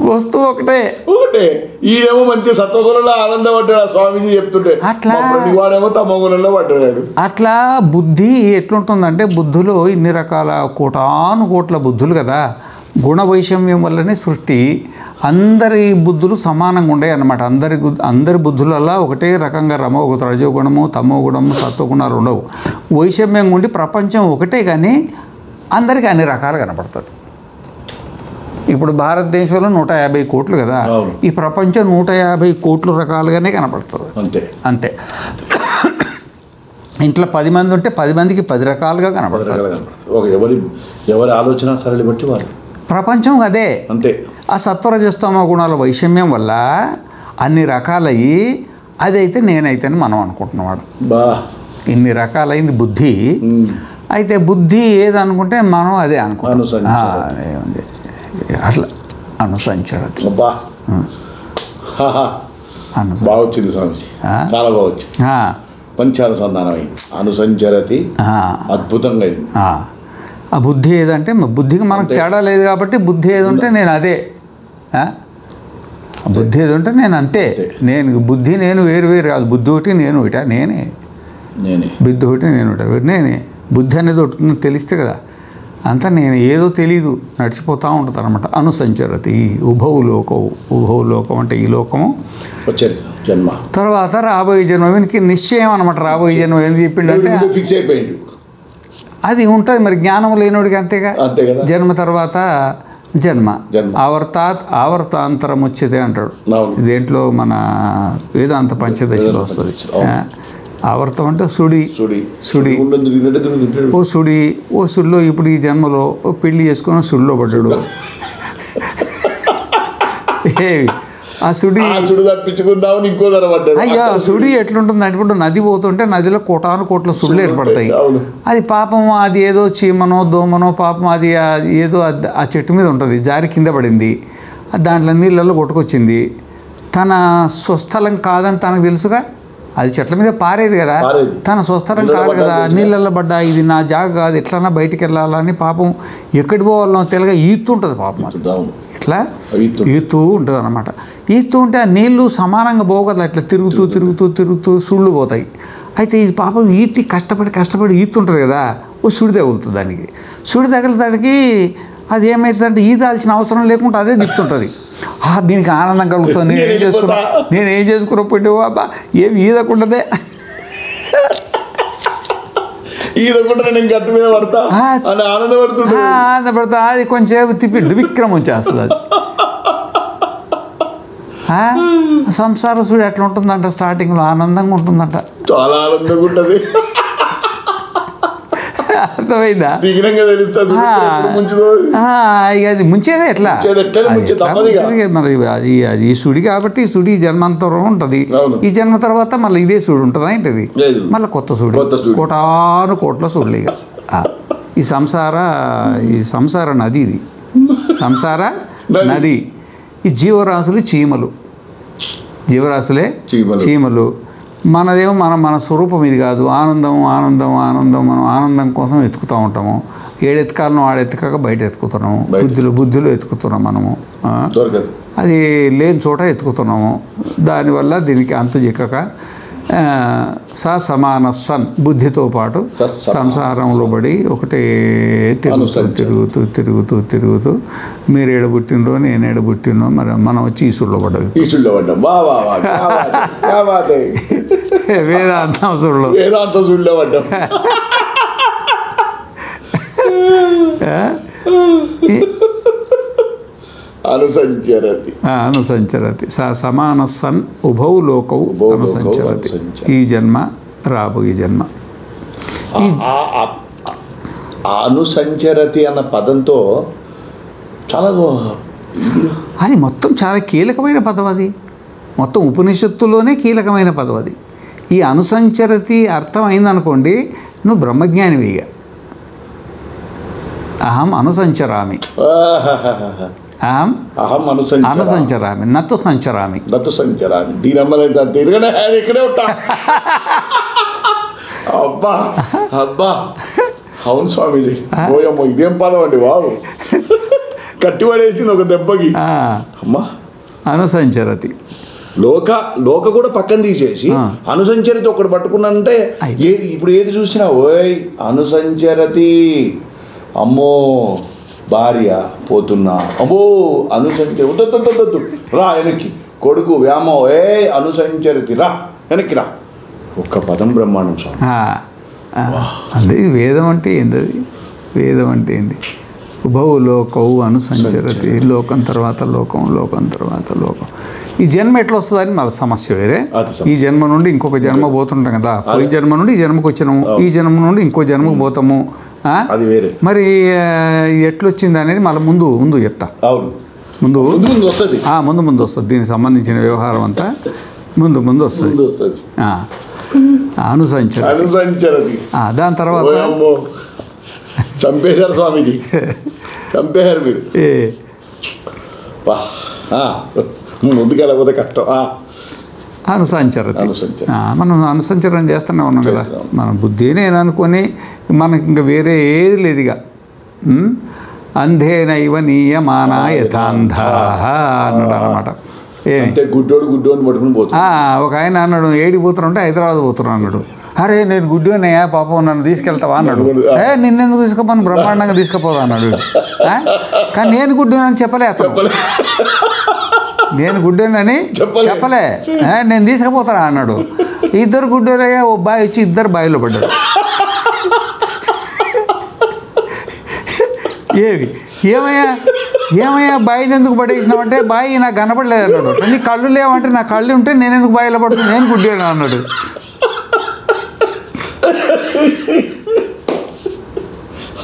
వస్తువు ఒకటే, ఈడేమో మంచి సత్వగుణంలో ఆనందపడ్డాడు స్వామీజీ చెప్తుంటే, అట్లా వాడేమో తమోగుణంలో పడ్డాడు. అట్లా బుద్ధి ఎట్లుంటుందంటే, బుద్ధులో ఇన్ని రకాల కోట్ల బుద్ధులు కదా, గుణ వైషమ్యం వల్లనే సృష్టి. అందరి బుద్ధులు సమానంగా ఉండే అన్నమాట. అందరి బుద్ధులల్లా ఒకటే రకంగా రజోగుణము, తమోగుణము, సత్వగుణాలు ఉండవు. వైషమ్యంగా ఉండి ప్రపంచం ఒకటే, కానీ అందరికీ అన్ని రకాలు కనపడుతుంది. ఇప్పుడు భారతదేశంలో 150 కోట్లు కదా, ఈ ప్రపంచం 150 కోట్ల రకాలుగానే కనపడుతుంది. అంతే. ఇంట్లో 10 మంది ఉంటే 10 మందికి 10 రకాలుగా కనపడుతుంది. ఎవరి ఆలోచన సరళి బట్టి వాళ్ళు ప్రపంచం అదే. అంతే. ఆ సత్వరజస్తమ గుణాల వైషమ్యం వల్ల అన్ని రకాలయ్యి అదైతే నేనైతే మనం అనుకుంటున్నవాడు. ఇన్ని రకాలైంది బుద్ధి. అయితే బుద్ధి ఏదనుకుంటే మనం అదే అనుకుంటాం. అట్లా అనుసంచరతి. బాగా వచ్చింది స్వామిజీ, చాలా బాగా వచ్చింది. మంచి అనుసంధానం అయింది. అనుసంచరతి అద్భుతంగా అయింది. ఆ బుద్ధి ఏదంటే బుద్ధికి మనకు తేడా లేదు కాబట్టి బుద్ధి ఏది ఉంటే నేను అదే, బుద్ధి ఏది ఉంటే నేను అంతే. నేను బుద్ధి నేను వేరు వేరు కాదు. బుద్ధి ఒకటి నేను ఒకట, నేనే బుద్ధి ఒకటి నేను ఒకటి నేనే. బుద్ధి అనేది ఒకటి తెలిస్తే కదా, అంతా నేను ఏదో తెలీదు నడిచిపోతూ ఉంటుంది అనమాట. అనుసంచరతి ఉభవు లోకం అంటే ఈ లోకము జన్మ తర్వాత రాబోయే జన్మ. వీనికి నిశ్చయం అనమాట. రాబోయే జన్మ ఏం చెప్పిండంటే ఫిక్స్ అయిపోయింది. అది ఉంటుంది మరి జ్ఞానం లేనివాడికి అంతేగా. జన్మ తర్వాత జన్మ ఆవర్తాంతరం వచ్చేదే అంటాడు. దేంట్లో మన వేదాంత పంచదశలో వస్తుంది. ఆవర్తం అంటే సుడి ఓ సుడిలో ఇప్పుడు ఈ జన్మలో పెళ్లి చేసుకొని సుడిలో పడ్డాడు. ఆ సుడి తప్పించుకుందామని ఇంకో అయ్యా సుడి ఎట్లుంటుంది అంటే ఇప్పుడు నది పోతుంటే నదిలో కోట్ల సుడులు ఏర్పడతాయి. అది పాపం అది ఏదో చీమనో దోమనో పాపం అది ఏదో ఆ చెట్టు మీద ఉంటుంది, జారి కింద పడింది, దాంట్లో నీళ్ళల్లో కొట్టుకొచ్చింది. తన స్వస్థలం కాదని తనకు తెలుసుగా, అది చెట్ల మీద పారేది కదా, తన స్వస్థలం కాదు కదా, నీళ్ళల్లో పడ్డా ఇది నా జాగ కాదు, ఎట్లన్నా బయటికి వెళ్ళాలని పాపం ఎక్కడికి పోవాలో తెలగా ఈతుంటుంది పాపం. ఇట్లా ఈతూ ఉంటుంది అనమాట. ఈతూ ఉంటే ఆ నీళ్ళు సమానంగా పోవు కదా, ఇట్లా తిరుగుతూ సుళ్ళు పోతాయి. అయితే ఇది పాపం ఈతి కష్టపడి ఈతుంటుంది కదా, ఓ సుడి తగులుతుంది దానికి. సుడి తగిలితాడికి అది ఏమవుతుందంటే ఈదాల్సిన అవసరం లేకుండా అదే దిప్పుతుంటుంది. దీనికి ఆనందం కలుగుతుంది. నేనేం చేసుకున్నా పోయి బాబా ఏమి ఈదకుండానే గట్టు మీద పడతా ఆనందపడతా. అది కొంచెం తిప్పి విక్రమం చేస్తుంది. అది సంసార సుడి ఎట్లా ఉంటుందంట, స్టార్టింగ్లో ఆనందంగా ఉంటుందంట, చాలా ఆనందంగా ఉంటుంది. అర్థమైందా? ఇక అది ముంచేదే ఎట్లా మరి అది ఈ సుడి కాబట్టి సుడి జన్మాంతరం ఉంటుంది. ఈ జన్మ తర్వాత మళ్ళీ ఇదే సుడి ఉంటుందా ఏంటది, మళ్ళీ కొత్త సుడి, కోట్ల సుడులు. ఇక ఈ సంసార నది, ఇది సంసార నది. ఈ జీవరాశులు జీవరాశులే చీమలు. మనదేమో మన స్వరూపం ఇది కాదు. ఆనందం మనం ఆనందం కోసం వెతుకుతూ ఉంటాము. ఏడెతకాలను ఆడెతకక బయట ఎత్తుకుతున్నాము. బుద్ధిలో ఎత్తుకుతున్నాం మనము. అది లేని చోట ఎత్తుకుతున్నాము. దానివల్ల దీనికి అంతు చిక్కక సమాన సన్ బుద్ధితో పాటు సంసారంలో పడి ఒకటే తిరుగుతూ మీరు ఏడబుట్టినరో నేను ఏడబుట్టినో మరి మనం వచ్చి ఈసుల్లో పడ్డాం. వేదాంతం సుడిలో పడ్డాం. అనుసంచరతి సమాన సన్ ఉభౌ లోకౌ అనుసంచరతి. ఈ జన్మ రాబోయే జన్మ. అనుసంచరతి అన్న పదంతో చాలా అది మొత్తం చాలా కీలకమైన పదం. అది మొత్తం ఉపనిషత్తులోనే కీలకమైన పదం. అది ఈ అనుసంచరతి అర్థం అయిందనుకోండి, నువ్వు బ్రహ్మజ్ఞానివిగా. అహం అనుసంచరామి, అహం అనుసంచరామి నతు సంచరామి. దీని ఇక్కడే ఉంటా. అబ్బా అవును స్వామిజీ, ఓయమ్మో ఇదేం పదం అండి బాబు, కట్టిపడేసింది ఒక దెబ్బకి. అమ్మా అనుసంచరతి లోక కూడా పక్కన తీసేసి అనుసంచరతి ఒకటి పట్టుకున్నానంటే ఇప్పుడు ఏది చూసినా ఓయ్ అనుసంచరతి, అమ్మో భార్య పోతున్నా, అమ్మో అనుసంచరతి రా వెనక్కి, కొడుకు వ్యామో ఏ అనుసంచరతి రా వెనక్కి రా. ఒక్క పదం బ్రహ్మాండం స్వామి. అంటే వేదం అంటే ఏంది? వేదం అంటే ఏంది? ఉభౌ లోకౌ అనుసంచరతి. లోకం తర్వాత లోకం, లోకం తర్వాత లోకం. ఈ జన్మ ఎట్లా వస్తుందని మన సమస్య వేరే. ఈ జన్మ నుండి ఇంకొక జన్మ పోతుంటాం కదా, ఈ జన్మ నుండి ఈ జన్మకు వచ్చినాము, ఈ జన్మ నుండి ఇంకో జన్మకు పోతాము. మరి ఎట్లొచ్చింది అనేది మళ్ళీ ముందు చెప్తా. ముందు వస్తుంది దీనికి సంబంధించిన వ్యవహారం అంతా ముందు వస్తుంది. అనుసంచరతి. దాని తర్వాత చంపేశారు స్వామిజీ, చంపేశారు మీరు. ముందుకెళ్ళకపోతే కష్టం. అనుసంచరతి. మనం అనుసంచరణ చేస్తూనే ఉన్నాం కదా. మన బుద్ధి నేను అనుకొని మనకి ఇంకా వేరే ఏది లేదు ఇక. అంధేనైవ నీయమానా యథాంధ అన్నాడు అనమాట. గుడ్డోడు పట్టుకుని పోతా. ఒక ఆయన అన్నాడు, ఏడికి పోతున్నాంటే హైదరాబాద్ పోతున్నాను అన్నాడు. అరే నేను గుడ్డినయ్యా పాపం నన్ను తీసుకెళ్తావా అన్నాడు. నిన్నెందుకు తీసుకుపోను, బ్రహ్మాండంగా తీసుకుపోదా అన్నాడు. కానీ నేను గుడ్డినని చెప్పలే అతను, నేను గుడ్డేనని చెప్పలే, నేను తీసుకుపోతానా అన్నాడు. ఇద్దరు గుడ్డోరయ్యా, ఓ బాయ్ వచ్చి ఇద్దరు బావిలో పడ్డాడు. ఏమయ్యా బాయిని ఎందుకు పడేసినావు అంటే, బాయి నాకు కనపడలేదు అన్నాడు. నీ కళ్ళు లేవంటే, నా కళ్ళు ఉంటే నేను ఎందుకు బాయిలో పడుతుంది, నేను గుడ్డేనా అన్నాడు.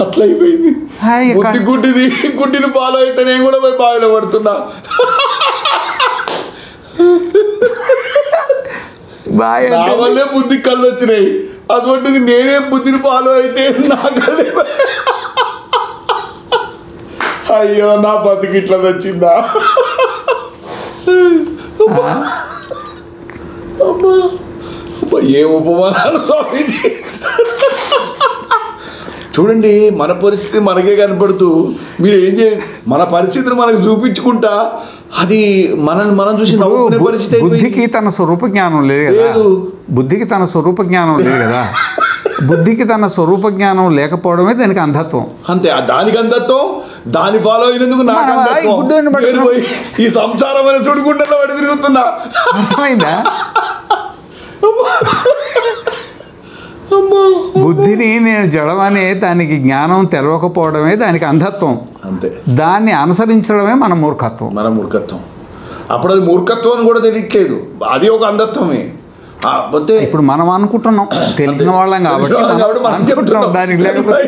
అట్లా అయిపోయింది. గుడ్డిని ఫాలో అయితే నేను కూడా పోయి బావిలో పడుతున్నా. నా వల్లే బుద్ధి కళ్ళు వచ్చినాయి, అటువంటిది నేనే బుద్ధిని ఫాలో అయితే నా కళ్ళే. అయ్యో నా బతికి ఇట్లా వచ్చిందా. ఏం ఉపమానాలు స్వామీజీ. చూడండి, మన పరిస్థితి మనకే కనపడుతూ మీరు ఏం మన పరిస్థితిని మనకు చూపించుకుంటా అది మనం చూసి నవ్వుకునే పరిస్థితి. బుద్ధికి తన స్వరూప జ్ఞానం లేదు కదా. బుద్ధికి తన స్వరూప జ్ఞానం లేదు కదా. బుద్ధికి తన స్వరూప జ్ఞానం లేకపోవడమే దానికి అంధత్వం. అంతే, దానికి అంధత్వం. దాని ఫాలో అయినందుకు ఈ సంసారం అనే చూడకుండా పడి తిరుగుతున్నా. అర్థమైందా? బుద్ధిని నేను జడమనే దానికి జ్ఞానం తెలవకపోవడమే దానికి అంధత్వం. అంతే, దాన్ని అనుసరించడమే మన మూర్ఖత్వం. అప్పుడు అది మూర్ఖత్వం అని కూడా తెలియట్లేదు, అది ఒక అంధత్వమే. ఇప్పుడు మనం అనుకుంటున్నాం, తెలిసిన వాళ్ళం కాబట్టి అనుకుంటున్నాం, దానికి లేకపోతే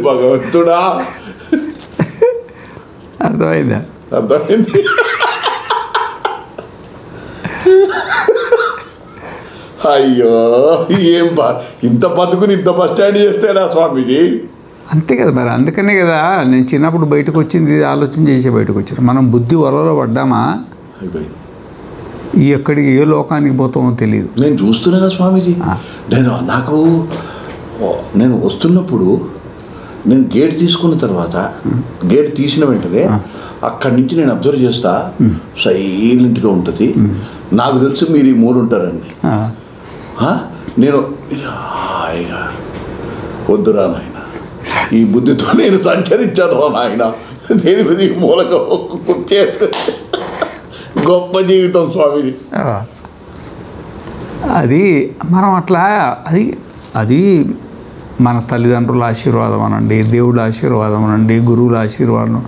భగవంతుడా. అర్థమైందా? అర్థమైంది. అయ్యో ఏం ఇంత బతుకుని ఇంత బస్ స్టాండ్ చేస్తేనా స్వామీజీ? అంతే కదా మరి. అందుకనే కదా నేను చిన్నప్పుడు బయటకు వచ్చింది, ఆలోచన చేసే బయటకు వచ్చాను. మనం బుద్ధి వలలో పడ్డామా, ఎక్కడికి ఏ లోకానికి పోతామో తెలియదు. నేను చూస్తున్నా కదా స్వామీజీ. నేను వస్తున్నప్పుడు నేను గేట్ తీసుకున్న తర్వాత, గేట్ తీసిన వెంటనే అక్కడి నుంచి నేను అబ్జర్వ్ చేస్తా, సైలెంట్గా ఉంటుంది. నాకు తెలుసు మీరు ఈ మూడు ఉంటారండి. నేను హాయిగా వద్దురా నాయన, ఈ బుద్ధితో నేను సంచరించాను నాయన, నేను మూలక గొప్ప జీవితం స్వామిది. అది మనం అట్లా అది మన తల్లిదండ్రుల ఆశీర్వాదం అనండి, దేవుడి ఆశీర్వాదం అనండి, గురువుల ఆశీర్వాదం,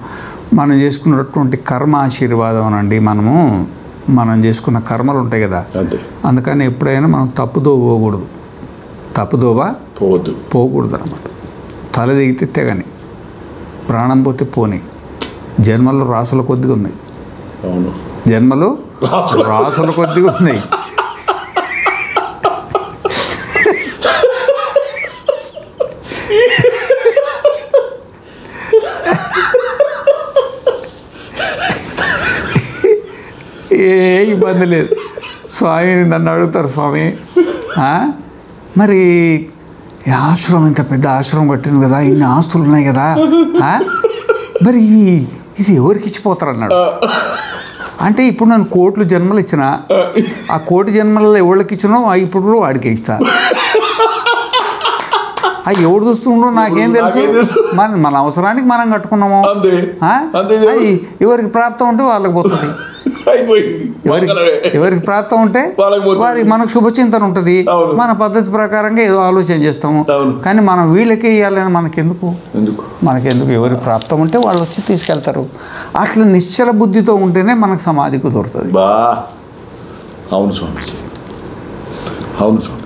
మనం చేసుకున్నటువంటి కర్మ ఆశీర్వాదం అనండి. మనం చేసుకున్న కర్మలు ఉంటాయి కదా. అందుకని ఎప్పుడైనా మనం తప్పుదో పోకూడదు, తప్పుదోవా పోకూడదు అనమాట. తల దిగితే తెగని, ప్రాణం పోతే పోనీ. జన్మలు రాసుల కొద్దిగా ఉన్నాయి. జన్మలు రాసుల కొద్దిగా ఉన్నాయి. ఏ ఇబ్బంది లేదు. స్వామిని నన్ను అడుగుతారు, స్వామి మరి ఆశ్రమం ఇంత పెద్ద ఆశ్రమం కట్టింది కదా, ఇన్ని ఆస్తులు ఉన్నాయి కదా, మరి ఇది ఎవరికి ఇచ్చిపోతారు అన్నాడు. అంటే ఇప్పుడు నన్ను కోట్లు జన్మలు ఇచ్చిన, ఆ కోటి జన్మలలో ఎవరికి ఇచ్చినో ఇప్పుడు వాడికి ఇస్తా. ఎవడు చూస్తుండో నాకేం తెలుసు. మన అవసరానికి మనం కట్టుకున్నాము, ఎవరికి ప్రాప్తం ఉంటే వాళ్ళకి పోతుంది. ఎవరికి ప్రాప్తం ఉంటే వారికి మనకు శుభచింతన ఉంటుంది. మన పద్ధతి ప్రకారంగా ఏదో ఆలోచన చేస్తాము. కానీ మనం వీళ్ళకే ఇవ్వాలని మనకెందుకు? ఎవరికి ప్రాప్తం ఉంటే వాళ్ళు వచ్చి తీసుకెళ్తారు. అట్లా నిశ్చల బుద్ధితో ఉంటేనే మనకు సమాధి కుదురుతుంది. అవును స్వామి, అవును స్వామి.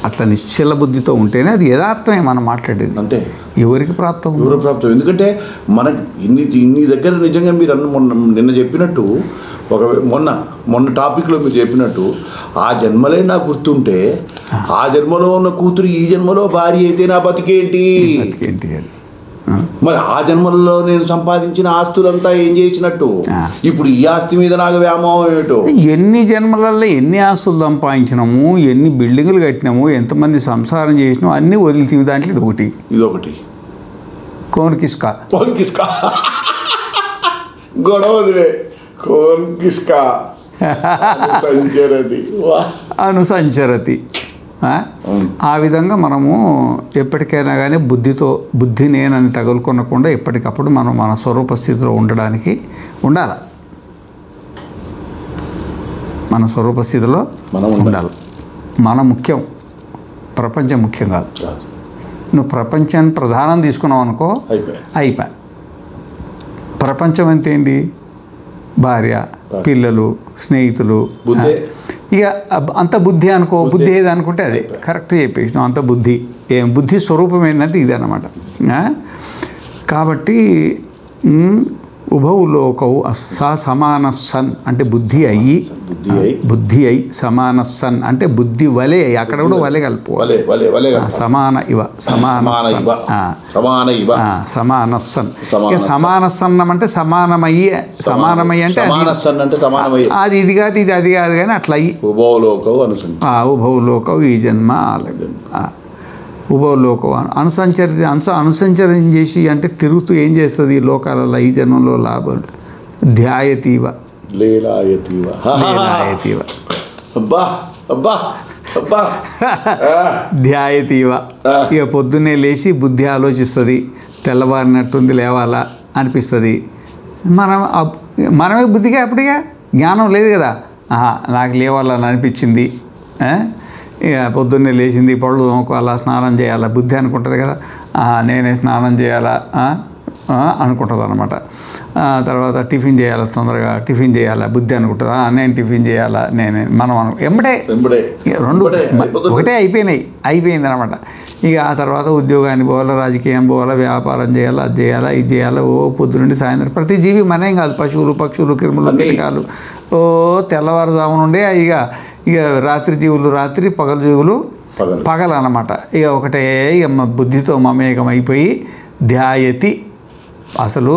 అట్లా నిశ్చల బుద్ధితో ఉంటేనే అది యథార్థమే మనం మాట్లాడేది. అంతే, ఎవరికి ప్రాప్తం? ఎందుకంటే మనకి ఇన్ని దగ్గర నిజంగా మీరు నిన్న చెప్పినట్టు, మొన్న టాపిక్లో మీరు చెప్పినట్టు, ఆ జన్మలే నాకు గుర్తుంటే, ఆ జన్మలో ఉన్న కూతురు ఈ జన్మలో భార్య అయితే నా బతికేంటి? మరి ఆ జన్మల్లో నేను సంపాదించిన ఆస్తులంతా ఏం చేసినట్టు? ఇప్పుడు ఈ ఆస్తి మీద నాకు వ్యామోహం ఏమిటో? ఎన్ని జన్మలలో ఎన్ని ఆస్తులు సంపాదించినాము, ఎన్ని బిల్డింగులు కట్టినాము, ఎంతమంది సంసారం చేసినాము, అన్నీ వదిలితే దాంట్లో ఇదొకటి కోన్ కిస్కా గొడవ వదిలే కోన్ కిస్కా అనుసంచరతి. ఆ విధంగా మనము ఎప్పటికైనా కానీ బుద్ధి నేనని తగులుకొనకుండా ఎప్పటికప్పుడు మనం మన స్వరూప స్థితిలో ఉండడానికి ఉండాలి. మన స్వరూప స్థితిలో ఉండాలి. మన ముఖ్యం, ప్రపంచం ముఖ్యం కాదు. నువ్వు ప్రపంచాన్ని ప్రధానం తీసుకున్నావు అనుకో, అయిపోయి. ప్రపంచం అంటే ఏంటి? భార్య, పిల్లలు, స్నేహితులు, ఇక అంత బుద్ధి అనుకో. బుద్ధి ఏది అనుకుంటే అది కరెక్ట్ చెప్పేసినాం. అంత బుద్ధి బుద్ధి స్వరూపం ఏంటంటే ఇది అన్నమాట. కాబట్టి ఉభౌ లోకవు సమాన సన్ అంటే బుద్ధి అయ్యి సమాన సన్ అంటే బుద్ధి వలే అయ్యి, అక్కడ కూడా వలే కలుపుకోవాలి. సమాన ఇవ సమాన సన్. ఇక సమాన సన్నం అంటే సమానమయ్యి అంటే అది ఇది కాదు, ఇది అది కాదు, కానీ అట్లా అయ్యి ఉభౌ లోకవు ఈ జన్మ ఉభవలోకం అనుసంచరం చేసి అంటే తిరుగుతూ ఏం చేస్తుంది ఈ లోకాలలో ఈ జన్మలో లాభం? ధ్యాయతీవ ధ్యాయతీవ. ఇక పొద్దున్నే లేచి బుద్ధి ఆలోచిస్తుంది, తెల్లవారినట్టుంది లేవాలా అనిపిస్తుంది. మనమే బుద్ధిగా అప్పటిగా జ్ఞానం లేదు కదా, నాకు లేవాలని అనిపించింది, ఇక పొద్దున్నే లేచింది, పళ్ళు తోముకోవాలా, స్నానం చేయాలా, బుద్ధి అనుకుంటుంది కదా, నేనే స్నానం చేయాలా అనుకుంటుంది అనమాట. తర్వాత టిఫిన్ చేయాలా, తొందరగా టిఫిన్ చేయాలా, బుద్ధి అనుకుంటుంది, నేను టిఫిన్ చేయాలా, మనం ఎంబడే రెండు ఒకటే అయిపోయింది అనమాట. ఇక ఆ తర్వాత ఉద్యోగానికి పోవాలా, రాజకీయం పోవాలా, వ్యాపారం చేయాలా, అది చేయాలా, ఇది చేయాలా, పొద్దునుండి సాయంత్రం. ప్రతి జీవి మనేం కాదు, పశువులు, పక్షులు, క్రిములు, కీటకాలు తెల్లవారుజాము నుండే ఇక రాత్రి జీవులు రాత్రి, పగలు జీవులు పగలు అన్నమాట. ఇక ఒకటే ఇక బుద్ధితో మమేకం అయిపోయి ధ్యాయతి. అసలు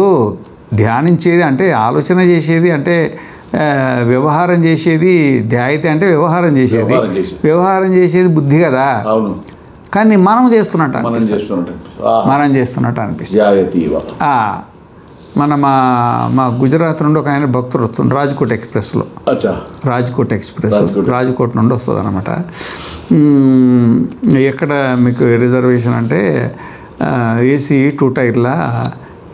ధ్యానించేది అంటే ఆలోచన చేసేది, అంటే వ్యవహారం చేసేది. ధ్యాయతి అంటే వ్యవహారం చేసేది బుద్ధి కదా. కానీ మనం చేస్తున్నట్టు అనిపిస్తుంది. మన మా గుజరాత్ నుండి ఒక ఆయన భక్తుడు వస్తుంది రాజ్కోట్ ఎక్స్ప్రెస్లో. రాజ్కోట్ నుండి వస్తుంది అనమాట. ఎక్కడ మీకు రిజర్వేషన్ అంటే ఏసీ 2 టైర్ల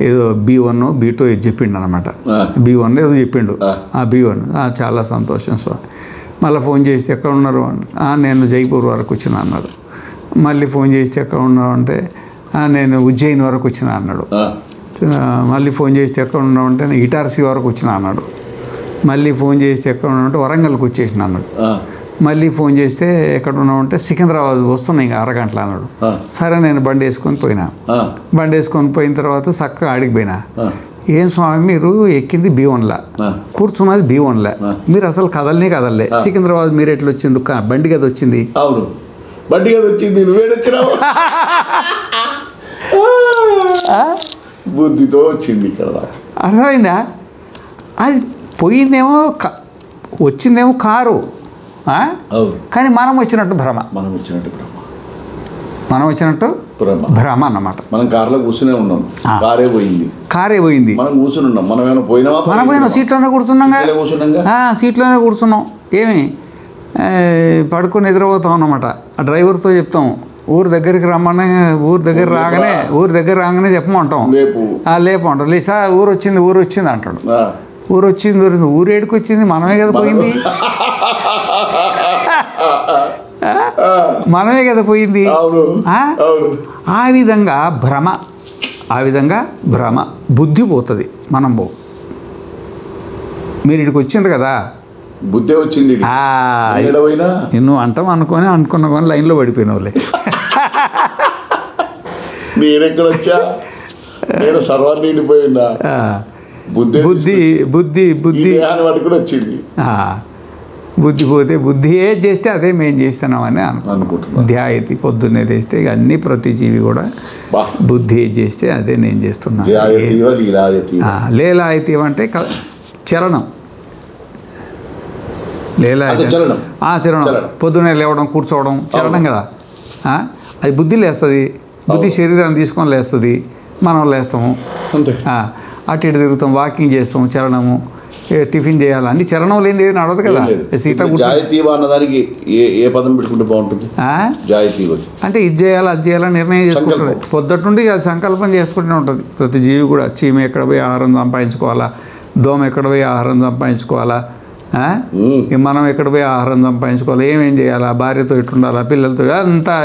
ఏదో B1 B2 చెప్పిండు అనమాట. B1 ఏదో చెప్పిండు. B1 చాలా సంతోషం స్వామి. మళ్ళీ ఫోన్ చేస్తే ఎక్కడ ఉన్నారు? నేను జైపూర్ వరకు వచ్చిన అన్నాడు. మళ్ళీ ఫోన్ చేస్తే ఎక్కడ ఉన్నావు అంటే నేను ఉజ్జయిని వరకు వచ్చిన అన్నాడు. మళ్ళీ ఫోన్ చేస్తే ఎక్కడ ఉన్నామంటే నేను ఇటార్సీ వరకు వచ్చిన అన్నాడు. మళ్ళీ ఫోన్ చేస్తే ఎక్కడ ఉన్నామంటే వరంగల్కి వచ్చేసిన అన్నాడు. మళ్ళీ ఫోన్ చేస్తే ఎక్కడ ఉన్నామంటే సికింద్రాబాద్ వస్తున్నా ఇంకా అరగంటలు అన్నాడు. సరే నేను బండి వేసుకొని పోయినా. బండి వేసుకొని పోయిన తర్వాత చక్కగా ఆడికి పోయినా. ఏం స్వామి మీరు ఎక్కింది B1లా, కూర్చున్నది B1లా, మీరు అసలు కదలలే. సికింద్రాబాద్ మీరు ఎట్లా వచ్చిండు? బండి కదా వచ్చింది. అవును, బండి కదా వచ్చింది, నువ్వేడొచ్చినావు. బుద్ధితో వచ్చింది ఇక్కడ. అర్థమైందా? అది పోయిందేమో, వచ్చిందేమో కారు, కానీ మనం వచ్చినట్టు భ్రమ భ్రమ అన్నమాట. మనం కార్లో కూర్చునే ఉన్నాం, కారే పోయింది, మనం కూర్చుని ఉన్నాం. మనం ఏమైనా పోయినా సీట్లోనే కూర్చున్నాం. ఏమి పడుకొని నిద్రపోతాం అన్నమాట. ఆ డ్రైవర్తో చెప్తాం ఊరు దగ్గరికి రమ్మని, ఊరు దగ్గర రాగానే చెప్పమంటాం. లేపు అంటాం. లేసా ఊరు వచ్చింది అంటాడు. ఊరు ఏడుకు వచ్చింది, మనమే కదా పోయింది. ఆ విధంగా భ్రమ బుద్ధి పోతుంది, మనం మీరు ఇక్కడికి వచ్చిండ్రు కదా, బుద్ధి వచ్చింది. నువ్వు అంటాం అనుకున్న కానీ లైన్లో పడిపోయినావులే. నేనెక్కడొచ్చా, నేను సర్వాన్ని నిండిపోయినా. బుద్ధి పట్టుకుని వచ్చింది. బుద్ధి పోతే బుద్ధి ఏది చేస్తే అదే మేము చేస్తున్నామని అనుకుంటున్నాను. ధ్యాయతి పొద్దున్నే లేస్తే ఇక అన్ని ప్రతి జీవి కూడా బుద్ధి ఏది చేస్తే అదే నేను చేస్తున్నాను. లీలాయతీవ అంటే చరణం. లీలాయతి చరణం. పొద్దున్నే లేవడం, కూర్చోవడం చరణం కదా. అది బుద్ధి లేస్తుంది. బుద్ధి శరీరాన్ని తీసుకొని లేస్తుంది, మనం లేస్తాము, అటు ఇటు తిరుగుతాం, వాకింగ్ చేస్తాం, చరణము, టిఫిన్ చేయాలి, అన్ని చరణం లేని ఏది నడవదు కదా. సీటా అన్నదానికి ఏ పదం పెట్టుకుంటే బాగుంటుంది? అంటే ఇది చేయాలి, అది చేయాలని నిర్ణయం చేసుకుంటుంది. పొద్దుటి నుండి అది సంకల్పం చేసుకుంటూనే ఉంటుంది ప్రతి జీవి కూడా. చీమ ఎక్కడ పోయి ఆహారం సంపాదించుకోవాలా, దోమ ఎక్కడ పోయి ఆహారం సంపాదించుకోవాలా, మనం ఎక్కడ పోయి ఆహారం సంపాదించుకోవాలి, ఏమేం చేయాలా, భార్యతో ఇట్టుండాలా, పిల్లలతో, అంతా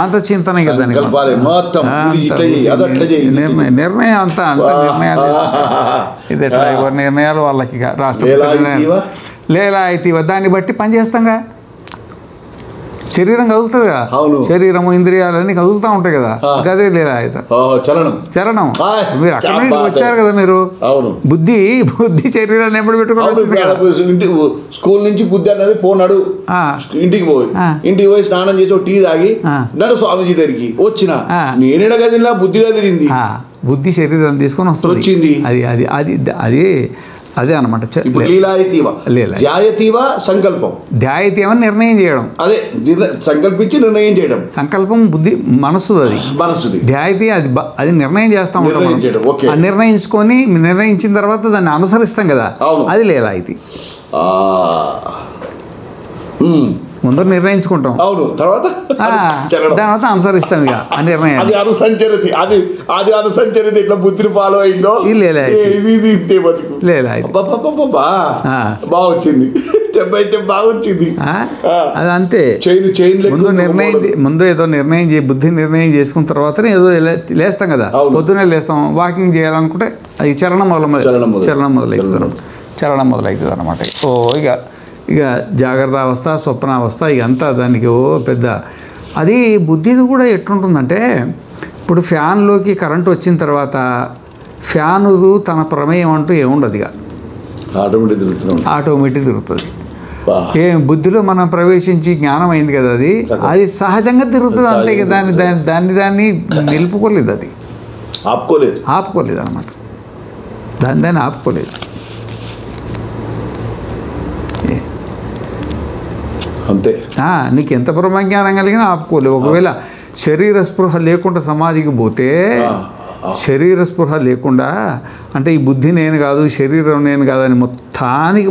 అంత చింతనే కదా. నిర్ణయం అంతా నిర్ణయాలు. ఇది ఎట్లా ఎవరి నిర్ణయాలు వాళ్ళకి. రాష్ట్రపతి లీలాయతీవ దాన్ని బట్టి పనిచేస్తాంగా. శరీరం కదులుతుంది కదా, శరీరము ఇంద్రియాలన్నీ కదులుతూ ఉంటాయి కదా, అదే లీలాయత చరణం. మీరు అక్కడ నుండి వచ్చారు కదా మీరు. బుద్ధి శరీరాన్ని ఎప్పుడు పెట్టుకోవాలి? స్కూల్ నుంచి బుద్ధి అన్నది పోనాడు, ఇంటికి పోయి స్నానం చేసి టీ తాగి నడు స్వామీజీ దగ్గరికి వచ్చిన నేనేడ కదిలినా బుద్ధి కదిలింది. బుద్ధి శరీరాన్ని తీసుకొని వచ్చింది. అది అదే అనమాట. ధ్యాయతీవ నిర్ణయం చేయడం, అదే సంకల్పించి నిర్ణయం చేయడం. సంకల్పం బుద్ధి మనస్సు, అది మనస్సుది. ధ్యాయతీ అది నిర్ణయం చేస్తాం. నిర్ణయించుకొని నిర్ణయించిన తర్వాత దాన్ని అనుసరిస్తాం కదా, అది లీలాయతీ. ముందర నిర్ణయించుకుంటాం, తర్వాత అనుసరిస్తాం ఇక ఆ నిర్ణయం. అది అనుసంచరిత ఇట్లా బుద్ధిని ఫాలో అయిందో బాగొచ్చింది, స్టెప్ బై స్టెప్ బాగొచ్చింది. అది అంతే. ముందు ఏదో నిర్ణయం బుద్ధి నిర్ణయం చేసుకున్న తర్వాత ఏదో లేస్తాం కదా, పొద్దునే లేస్తాం, వాకింగ్ చేయాలనుకుంటే అది చరణం మొదలవుతుంది అనమాట. ఇక జాగ్రత్త అవస్థ, స్వప్నావస్థ, ఇదంతా దానికి పెద్ద. అది బుద్ధిది కూడా ఎట్లుంటుందంటే, ఇప్పుడు ఫ్యాన్లోకి కరెంటు వచ్చిన తర్వాత ఫ్యాను తన ప్రమేయం అంటూ ఏముండదు, ఇక ఆటోమేటిక్ తిరుగుతుంది. బుద్ధిలో మనం ప్రవేశించి జ్ఞానం అయింది కదా, అది సహజంగా తిరుగుతుంది. అంటే ఇక దాన్ని నిలుపుకోలేదు, అది ఆపుకోలేదు అనమాట. దాన్ని ఆపుకోలేదు. అంతే. నీకు ఎంత బ్రహ్మజ్ఞానం కలిగినా ఆపుకోలేవు. ఒకవేళ శరీర స్పృహ లేకుండా సమాధికి పోతే, శరీర స్పృహ లేకుండా అంటే ఈ బుద్ధి నేను కాదు, శరీరం నేను కాదని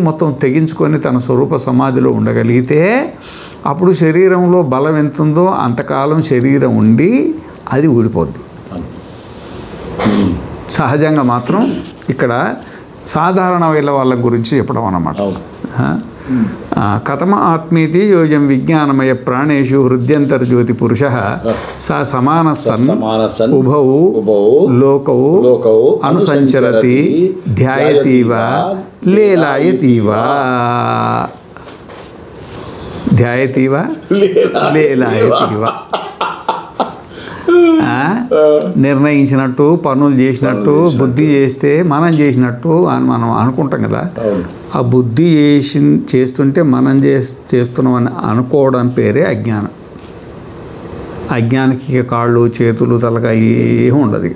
మొత్తం తెగించుకొని తన స్వరూప సమాధిలో ఉండగలిగితే, అప్పుడు శరీరంలో బలం ఎంత ఉందో అంతకాలం శరీరం ఉండి అది ఊడిపోద్ది. సహజంగా మాత్రం ఇక్కడ సాధారణ వాళ్ళ గురించి చెప్పడం అన్నమాట. కథమ ఆత్మీతి యోజం విజ్ఞానమయ ప్రాణేషు హృద్యంతర్జ్యోతి పురుష సా సమానసన్ ఉభౌ లోకౌ అనుసంచరతి ధ్యాయతీవ లీలాయతీవ. లీలాయతీవ నిర్ణయించినట్టు, పనులు చేసినట్టు, బుద్ధి చేస్తే మనం చేసినట్టు అని మనం అనుకుంటాం కదా. ఆ బుద్ధి చేస్తుంటే మనం చేస్తున్నామని అనుకోవడం పేరే అజ్ఞానం. అజ్ఞానికి కాళ్ళు, చేతులు, తలక ఏమి ఉండదు.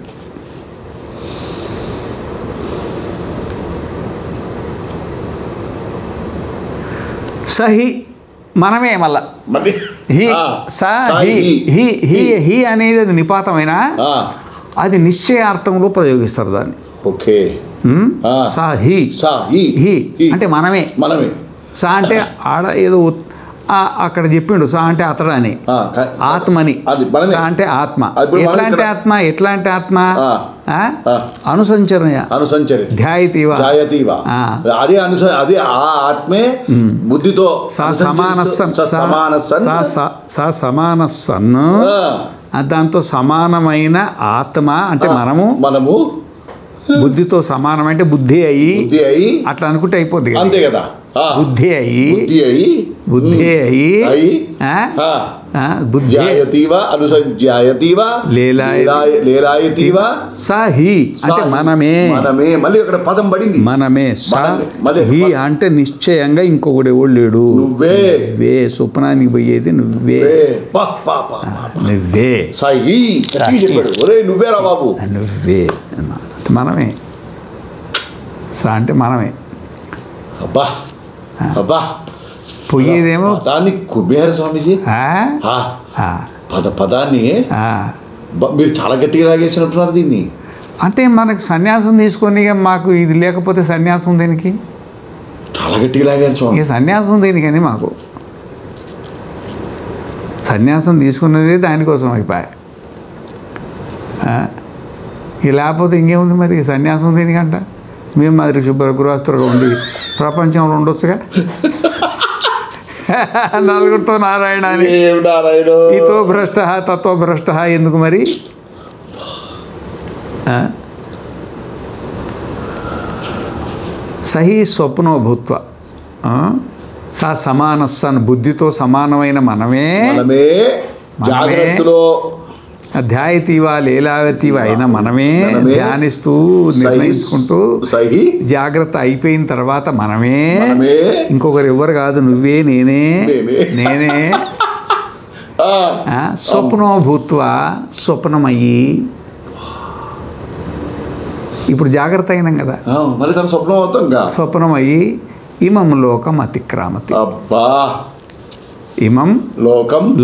సహి మనమే మళ్ళా హి అనేది అది నిపాతమైన, అది నిశ్చయార్థంలో ప్రయోగిస్తారు దాన్ని. ఓకే. సా హి అంటే మనమే. సా అంటే ఆడ ఏదో అక్కడ చెప్పిండు, సా అంటే అతడు అని, ఆత్మని. సా అంటే ఆత్మ. ఎట్లాంటి ఆత్మ? అనుసంచరణ, ధ్యాయతీవ. అదే ఆ ఆత్మే బుద్ధితో సమానసన్, దాంతో సమానమైన ఆత్మ అంటే మనము బుద్ధితో సమానం అంటే బుద్ధి అయ్యి అట్లా అనుకుంటే అయిపోద్ది. అంతే కదా. బుద్ధి అయి ధ్యాయతీవా అనుసంధ్యాయతీవా లేలాయతీవా సహి అంటే మనమే మళ్ళీ అక్కడ పదం పడింది మనమే సహి అంటే నిశ్చయంగా ఇంకొకటి ఎవడు లేడు. నువ్వే స్వప్నానికి పోయేది నువ్వే సహి నువ్వేరా బాబు నువ్వే మనమే అంటే మనమే. అబ్బా అబ్బా పోయేదేమో పదాన్ని కుబేర స్వామీజీ పదాన్ని మీరు చాలా గట్టిగా లాగేసినట్టున్నారు దీన్ని. అంటే మనకు సన్యాసం తీసుకొని మాకు ఇది లేకపోతే సన్యాసం దేనికి? చాలా గట్టిగా లాగారు స్వామి. ఇక సన్యాసం దేనికని మాకు సన్యాసం తీసుకున్నది దానికోసం అయిపోయాయి. ఇక లేకపోతే ఇంకేముంది మరి సన్యాసం దేనికంట? మేము మాదిరి శుభ్ర గృహస్థులుగా ఉండి ప్రపంచంలో ఉండొచ్చుగా. నలుగురితో నారాయణ అని ఇతో భ్రష్ట తత్వ భ్రష్ట ఎందుకు మరి? సహి స్వప్నో భూత్వ సా సమానస్సన్ బుద్ధితో సమానమైన మనమే జాగ్రత్తలో ధ్యాయతీవా లేలావతీవా అయినా మనమే ధ్యానిస్తూ నిర్ణయించుకుంటూ జాగ్రత్త అయిపోయిన తర్వాత మనమే ఇంకొకరు ఎవరు కాదు నువ్వే నేనే స్వప్నో భూత్వా స్వప్నమయ్యి ఇప్పుడు జాగ్రత్త అయినాం కదా స్వప్నమయ్యి ఇమం లోకం అతిక్రామతి. ఇమం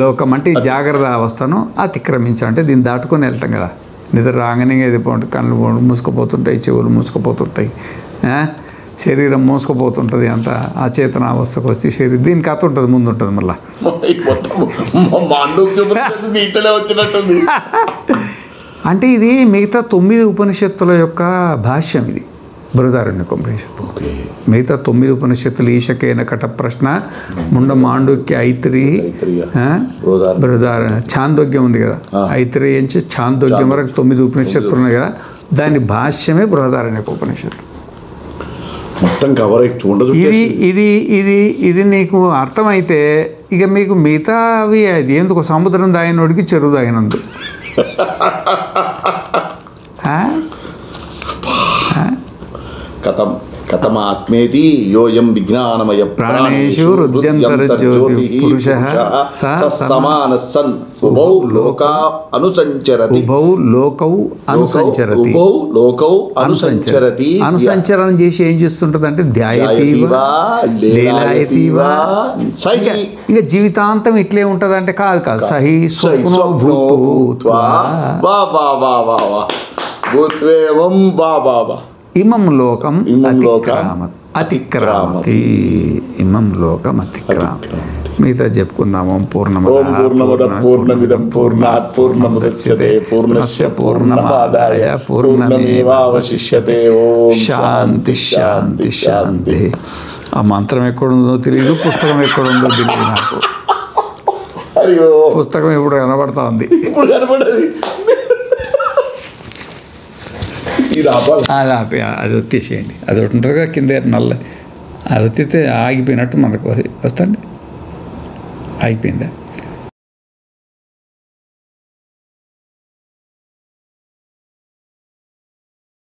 లోకం అంటే ఈ జాగ్రత్త అవస్థను అతిక్రమించాలంటే దీన్ని దాటుకొని వెళ్తాం కదా. నిద్ర రాగానే ఇది కళ్ళు మూసుకుపోతుంటాయి, చెవులు మూసుకుపోతుంటాయి, శరీరం మూసుకుపోతుంటుంది, అంత అచేతన అవస్థకు వచ్చి శరీరం దీనికి కథ ఉంటుంది, ముందు ఉంటుంది మళ్ళా. అంటే ఇది మిగతా 9 ఉపనిషత్తుల యొక్క భాష్యం. ఇది బృహదారణ్యకోపనిషత్తు. మిగతా 9 ఉపనిషత్తులు ఈశకేన కట ప్రశ్న, ముండ మాండుక్య ఐత్రి, బృహదారణ్య ఛాందోగ్యం ఉంది కదా, ఐత్రి నుంచి ఛాందోగ్యం వరకు 9 ఉపనిషత్తులు ఉన్నాయి కదా, దాని భాష్యమే బృహదారణ్యకోపనిషత్తు. ఇది నీకు అర్థమైతే ఇక మీకు మిగతా అవి అది ఎందుకు సముద్రం దాగినోడికి చెరువు దాగినందు. కథమాత్మేతి యోయం విజ్ఞానమయ ప్రాణేషు హృద్యంతరజ్యోతి పురుషః సమానస్సన్ ఉభౌ లోకా అనుసంచరతి. అనుసంచరణం చేసి ఏం చేస్తుంటది అంటే ధ్యాయతీవా లేలాయతీవా. ఇక జీవితాంతం ఇట్లే ఉంటది అంటే కాదు సహి స్వప్నో భూత్వా ఇమం లోకం అతిక్రామతి. ఇమం లోకం అతిక్రామతి. మిగతా చెప్పుకుందాము. పూర్ణమిదం పూర్ణాత్ పూర్ణముదచ్యతే పూర్ణస్య పూర్ణమాదాయ పూర్ణమేవావశిష్యతే. శాంతి శాంతి శాంతి. ఆ మంత్రం ఎక్కడుందో తెలియదు, పుస్తకం ఎక్కడుందో తెలియదు నాకు. పుస్తకం ఇప్పుడు కనబడతా ఉంది. అది వచ్చేసేయండి. అది ఒకటి ఉంటుందిగా కింద నల్ల, అది వచ్చితే ఆగిపోయినట్టు మనకు వస్తుంది. ఆగిపోయిందా?